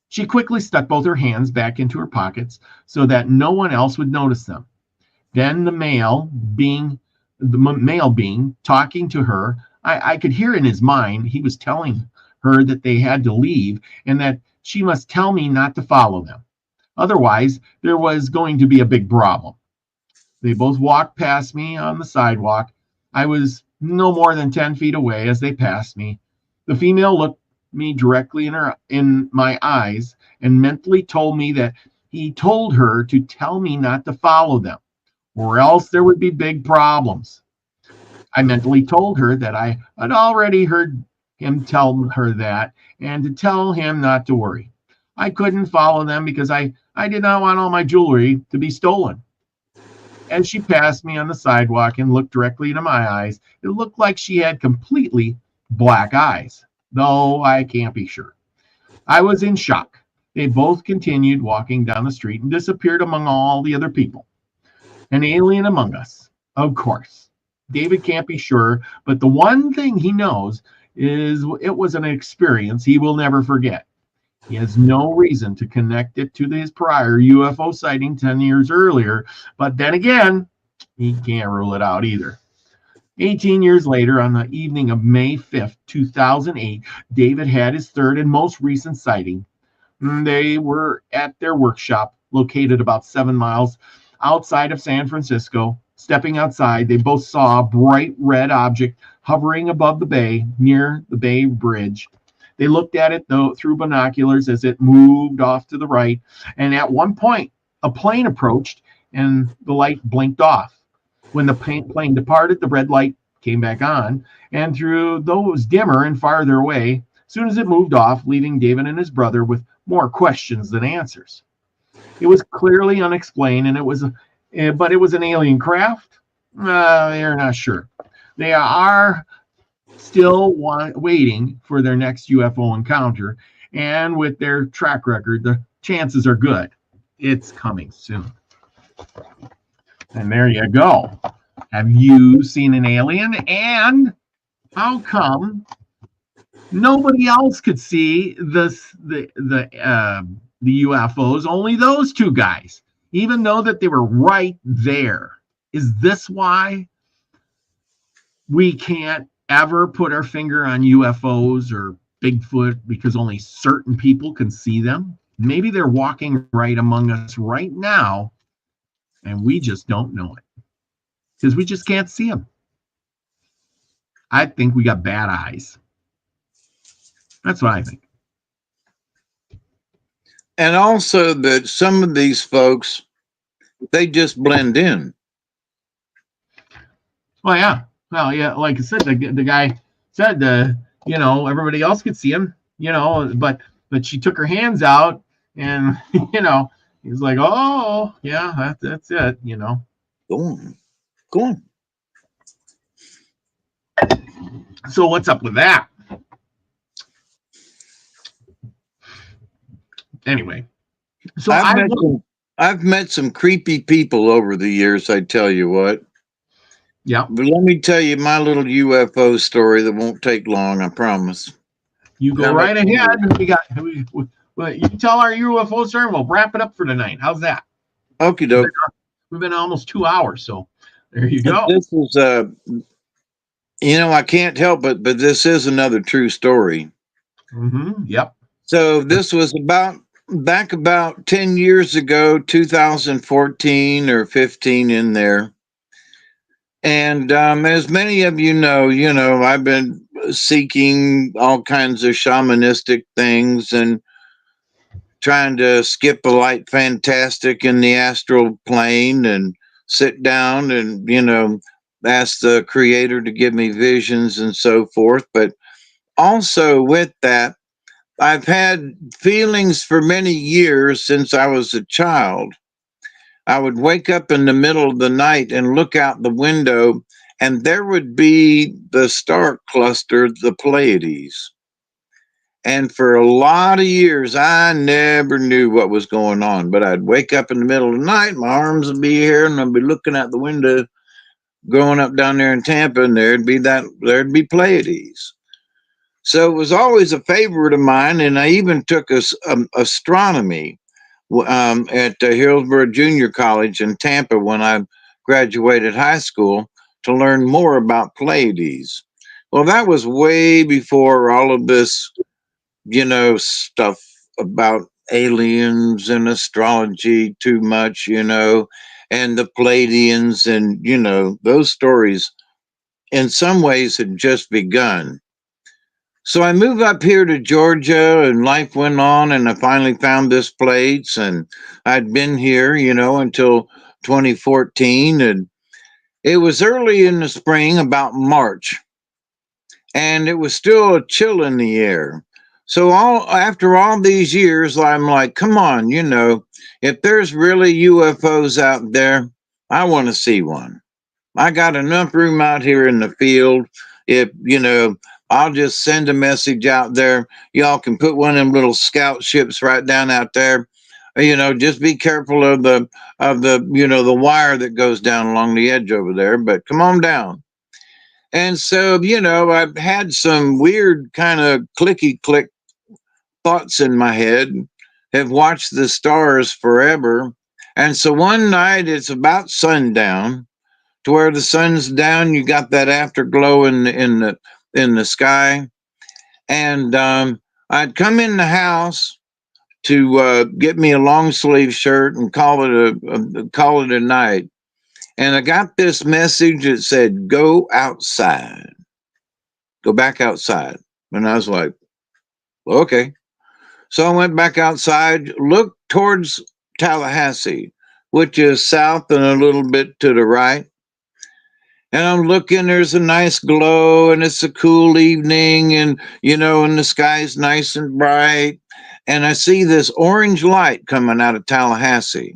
She quickly stuck both her hands back into her pockets so that no one else would notice them. Then the male being talking to her, I could hear in his mind he was telling her that they had to leave and that she must tell me not to follow them. Otherwise, there was going to be a big problem. They both walked past me on the sidewalk. I was no more than 10 feet away as they passed me. The female looked me directly in my eyes and mentally told me that he told her to tell me not to follow them, or else there would be big problems. I mentally told her that I had already heard him tell her that and to tell him not to worry. I couldn't follow them because I did not want all my jewelry to be stolen. As she passed me on the sidewalk and looked directly into my eyes, it looked like she had completely black eyes, though I can't be sure. I was in shock. They both continued walking down the street and disappeared among all the other people. An alien among us, of course. David can't be sure, but the one thing he knows is it was an experience he will never forget. He has no reason to connect it to his prior UFO sighting 10 years earlier, but then again, he can't rule it out either. 18 years later, on the evening of May 5th, 2008, David had his third and most recent sighting. They were at their workshop, located about 7 miles outside of San Francisco. Stepping outside, they both saw a bright red object hovering above the bay near the Bay Bridge. They looked at it through binoculars as it moved off to the right, and at one point, a plane approached and the light blinked off. When the plane departed, the red light came back on, and though it was dimmer and farther away, as soon as it moved off, leaving David and his brother with more questions than answers. It was clearly unexplained, but it was an alien craft. They're not sure. They are still waiting for their next UFO encounter, and with their track record, the chances are good. It's coming soon. And there you go. Have you seen an alien? And how come nobody else could see the UFOs? Only those two guys, even though that they were right there. Is this why we can't ever put our finger on UFOs or Bigfoot, because only certain people can see them? Maybe they're walking right among us right now, and we just don't know it because we just can't see them. I think we got bad eyes. That's what I think. And also that some of these folks, they just blend in. Well, yeah. Well, yeah, like I said, the guy said, everybody else could see him, but she took her hands out and, he was like, oh, yeah, that's it, Go on. So what's up with that? Anyway, so I've met some creepy people over the years, I tell you what. Yeah. But let me tell you my little UFO story that won't take long, I promise. You go right ahead. You tell our UFO story, we'll wrap it up for tonight. How's that? Okie doke. We've been almost 2 hours, so there you go. This is I can't help it, but this is another true story. Mm-hmm. Yep. So this was back about 10 years ago, 2014 or 15 in there. And as many of you know, I've been seeking all kinds of shamanistic things and trying to skip a light fantastic in the astral plane and sit down and, ask the creator to give me visions and so forth. But also with that, I've had feelings for many years since I was a child. I would wake up in the middle of the night and look out the window, and there would be the star cluster, the Pleiades. And for a lot of years, I never knew what was going on. But I'd wake up in the middle of the night, my arms would be here, and I'd be looking out the window, growing up down there in Tampa, and there'd be Pleiades. So it was always a favorite of mine, and I even took astronomy at Hillsborough Junior College in Tampa when I graduated high school to learn more about Pleiades. Well, that was way before all of this, stuff about aliens and astrology too much, and the Pleiadians and, those stories in some ways had just begun. So I moved up here to Georgia and life went on and I finally found this place and I'd been here, until 2014 and it was early in the spring, about March, and it was still a chill in the air. So after all these years, I'm like, come on, if there's really UFOs out there, I want to see one. I got enough room out here in the field. If, I'll just send a message out there. Y'all can put one of them little scout ships right down out there. Just be careful of the the wire that goes down along the edge over there, but come on down. And so, I've had some weird kind of clicky click thoughts in my head, have watched the stars forever. And so one night it's about sundown, to where the sun's down, you got that afterglow in the sky. And I'd come in the house to get me a long sleeve shirt and call it a night. And I got this message that said, "Go outside, go back outside." And I was like, well, okay. So I went back outside, looked towards Tallahassee, which is south and a little bit to the right. And I'm looking, there's a nice glow and it's a cool evening and, and the sky's nice and bright. And I see this orange light coming out of Tallahassee.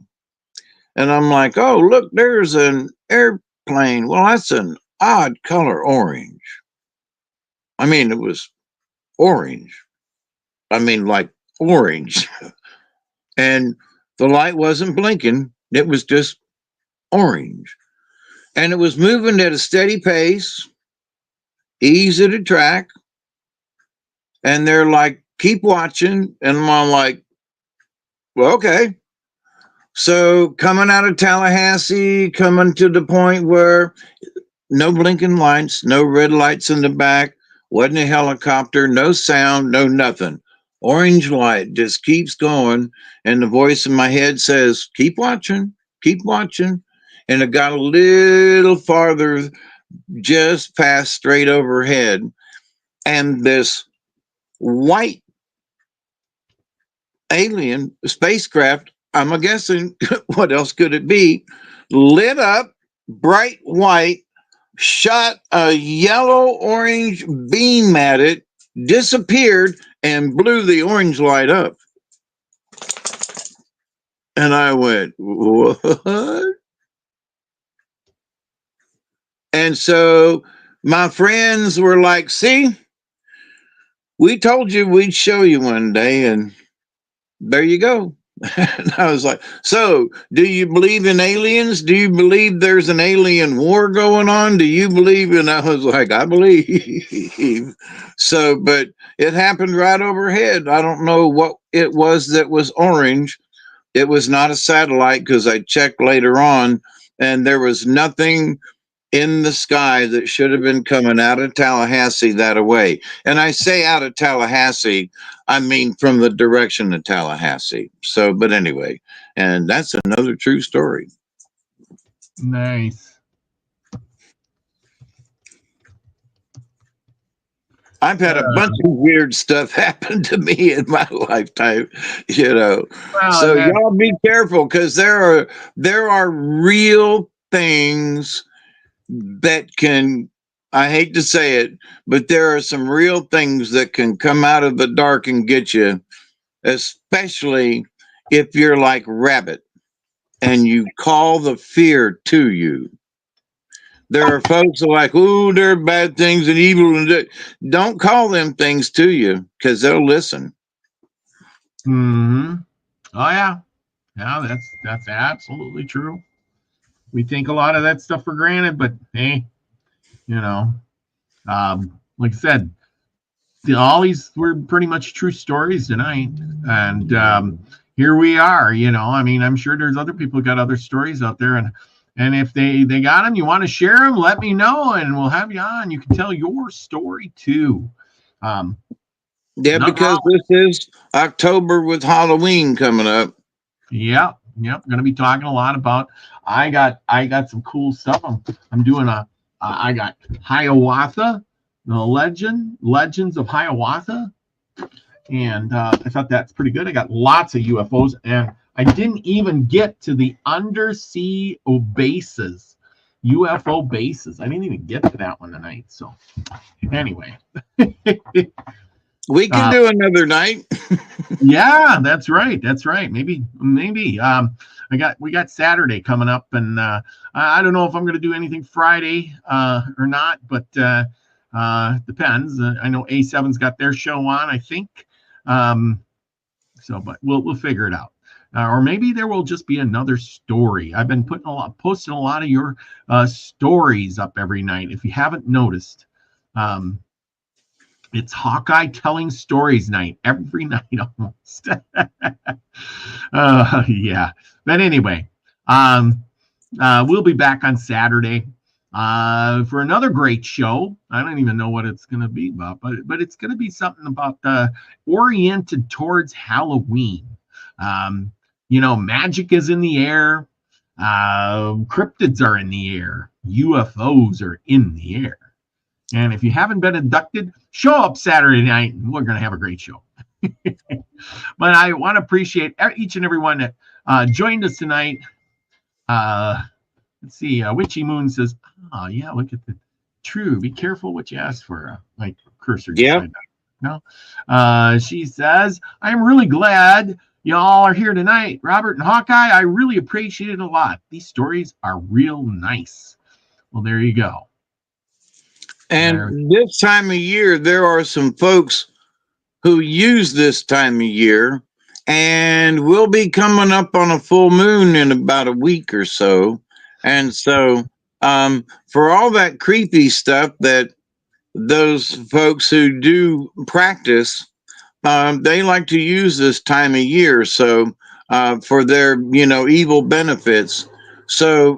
And I'm like, oh, look, there's an airplane. Well, that's an odd color orange. I mean, it was orange. I mean, like orange. And the light wasn't blinking. It was just orange. And it was moving at a steady pace, easy to track. And they're like, keep watching. And I'm like, well, okay. So coming out of Tallahassee, coming to the point where no blinking lights, no red lights in the back, wasn't a helicopter, no sound, no nothing. Orange light just keeps going. And the voice in my head says, keep watching, keep watching. And it got a little farther, just past straight overhead. And this white alien spacecraft, I'm guessing, what else could it be, lit up, bright white, shot a yellow orange beam at it, disappeared, and blew the orange light up. And I went, what? And so my friends were like, see, we told you we'd show you one day, and there you go. And I was like, so do you believe in aliens? Do you believe there's an alien war going on? Do you believe? And I was like, I believe. So, but it happened right overhead. I don't know what it was that was orange. It was not a satellite, because I checked later on and there was nothing in the sky that should have been coming out of Tallahassee that away. And I say out of Tallahassee, I mean from the direction of Tallahassee. So, but anyway, and that's another true story. Nice. I've had a bunch of weird stuff happen to me in my lifetime, Well, so y'all be careful, because there are real things that can, I hate to say it, but there are some real things that can come out of the dark and get you, especially if you're like Rabbit and you call the fear to you. There are folks who are like, ooh, there are bad things and evil. And don't call them things to you, because they'll listen. Mm-hmm. Oh, yeah. Yeah, that's absolutely true. we take a lot of that stuff for granted, but hey, like I said, all these were pretty much true stories tonight, and here we are. I mean, I'm sure there's other people got other stories out there, and if they got them, you want to share them, let me know, and we'll have you on. You can tell your story too. Yeah, because this is October with Halloween coming up. Yep. Going to be talking a lot about. I got some cool stuff. I'm doing I got Hiawatha, the Legends of Hiawatha, and I thought that's pretty good. I got lots of UFOs, and I didn't even get to the undersea bases, UFO bases. I didn't even get to that one tonight. So anyway. We can do another night. Yeah, that's right. Maybe. We got Saturday coming up, and I don't know if I'm going to do anything Friday or not, but depends. I know A7's got their show on, I think. But we'll figure it out. Or maybe there will just be another story. I've been posting a lot of your stories up every night. If you haven't noticed, it's Hawkeye telling stories night every night almost. Yeah. But anyway, we'll be back on Saturday for another great show. I don't even know what it's going to be about, but it's going to be something about oriented towards Halloween. Magic is in the air. Cryptids are in the air. UFOs are in the air. And if you haven't been abducted, show up Saturday night, and we're going to have a great show. But I want to appreciate each and every one that joined us tonight. Let's see. Witchy Moon says, "Oh yeah, look at the true. Be careful what you ask for." My cursor. Yeah. No. She says, "I'm really glad y'all are here tonight, Robert and Hawkeye. I really appreciate it a lot. These stories are real nice." Well, there you go. And this time of year, there are some folks who use this time of year, and we'll be coming up on a full moon in about a week or so. And so for all that creepy stuff that those folks who do practice, they like to use this time of year. So for their, evil benefits. So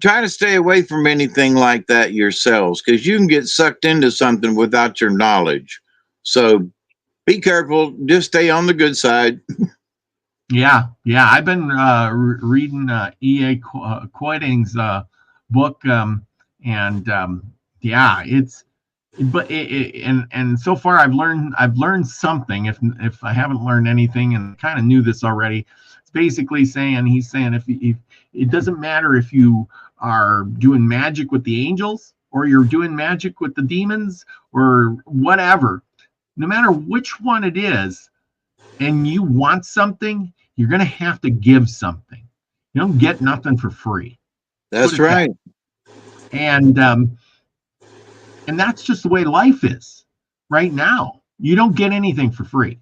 try to stay away from anything like that yourselves, because you can get sucked into something without your knowledge. So be careful. Just stay on the good side. Yeah. I've been reading E.A. Quoiting's book, and so far I've learned something. If I haven't learned anything, and kind of knew this already, it's basically he's saying if it doesn't matter if you are doing magic with the angels or you're doing magic with the demons or whatever, no matter which one it is, and you want something, you're going to have to give something. You don't get nothing for free. That's right. And that's just the way life is right now. You don't get anything for free.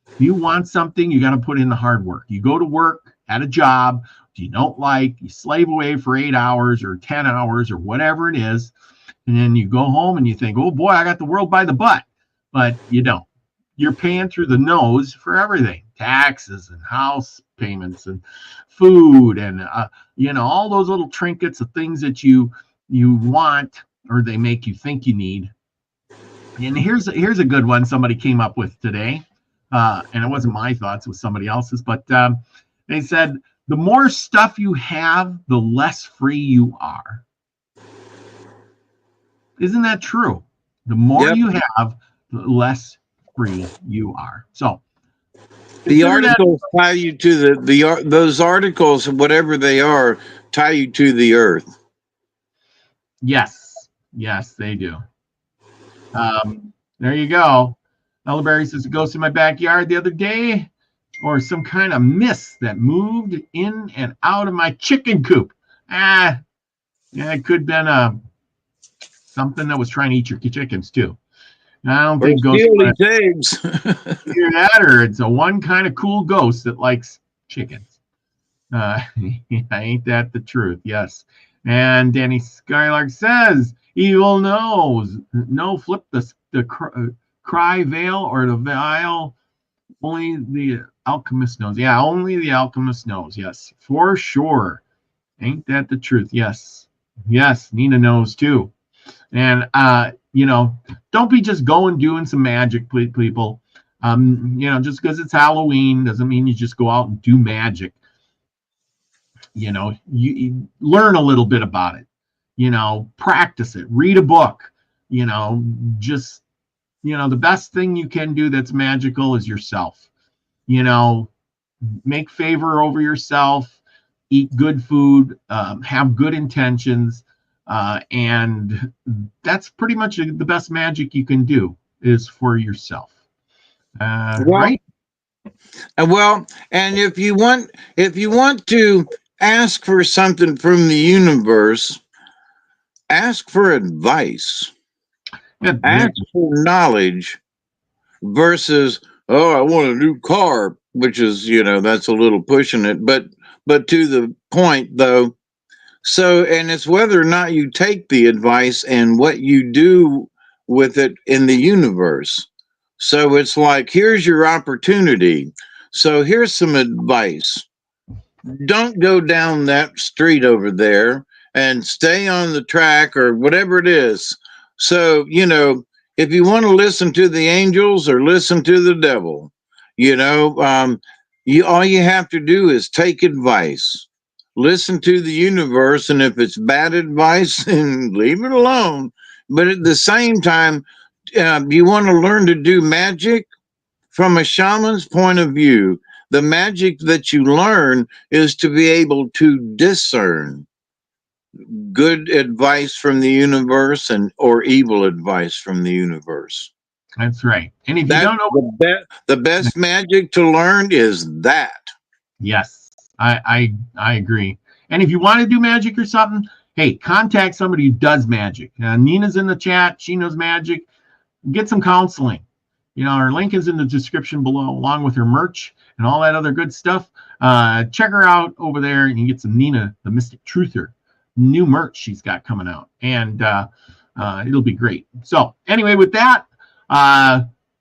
If you want something, you got to put in the hard work. You go to work at a job you don't like, you slave away for 8 hours or 10 hours or whatever it is, and then you go home and you think, oh boy, I got the world by the butt. But you don't. You're paying through the nose for everything, taxes and house payments and food and all those little trinkets of things that you want or they make you think you need. And here's a good one somebody came up with today, and it wasn't my thoughts, it was somebody else's, but they said, the more stuff you have, the less free you are. Isn't that true? The more you have, the less free you are. So the articles tie you to those articles, whatever they are, tie you to the earth. Yes, they do. There you go. Elleberry says, a ghost in my backyard the other day, or some kind of mist that moved in and out of my chicken coop. Yeah, it could have been something that was trying to eat your chickens too. I don't think ghosts eggs. Either that, or it's a one kind of cool ghost that likes chickens. Ain't that the truth? Yes. And Danny Skylark says, evil knows. No, flip the cry veil or the vial. Only the alchemist knows. Yeah, only the alchemist knows. Yes, for sure. Ain't that the truth? Yes. Yes, Nina knows too. And don't be just going doing some magic, people. Just because it's Halloween doesn't mean you just go out and do magic. You learn a little bit about it. Practice it. Read a book. Just the best thing you can do that's magical is yourself. Make favor over yourself, eat good food, have good intentions, and that's pretty much the best magic you can do is for yourself. Right? Well, and if you want to ask for something from the universe, ask for advice. Ask for knowledge versus, oh, I want a new car, which is, that's a little pushing it, but to the point though. So, and it's whether or not you take the advice and what you do with it in the universe. So it's like, here's your opportunity. So here's some advice. Don't go down that street over there and stay on the track or whatever it is. So, if you want to listen to the angels or listen to the devil, all you have to do is take advice, listen to the universe, and if it's bad advice, then leave it alone. But at the same time, you want to learn to do magic from a shaman's point of view. The magic that you learn is to be able to discern good advice from the universe or evil advice from the universe. That's right. And if you don't know, the best magic to learn is that. Yes, I agree. And if you want to do magic or something, hey, contact somebody who does magic. Nina's in the chat. She knows magic. Get some counseling. Her link is in the description below, along with her merch and all that other good stuff. Check her out over there, and you get some Nina, the Mystic Truther, new merch she's got coming out, and it'll be great. So anyway, with that,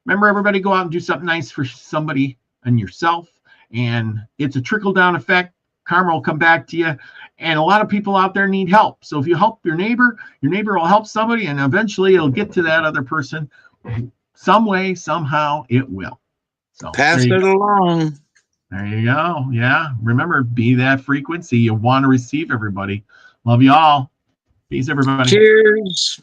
remember, everybody, go out and do something nice for somebody and yourself, and it's a trickle-down effect. Karma will come back to you, and a lot of people out there need help. So if you help your neighbor will help somebody, and eventually it'll get to that other person. Some way, somehow, it will. So pass it along. There you go. Yeah. Remember, be that frequency you want to receive, everybody. Love you all. Peace, everybody. Cheers.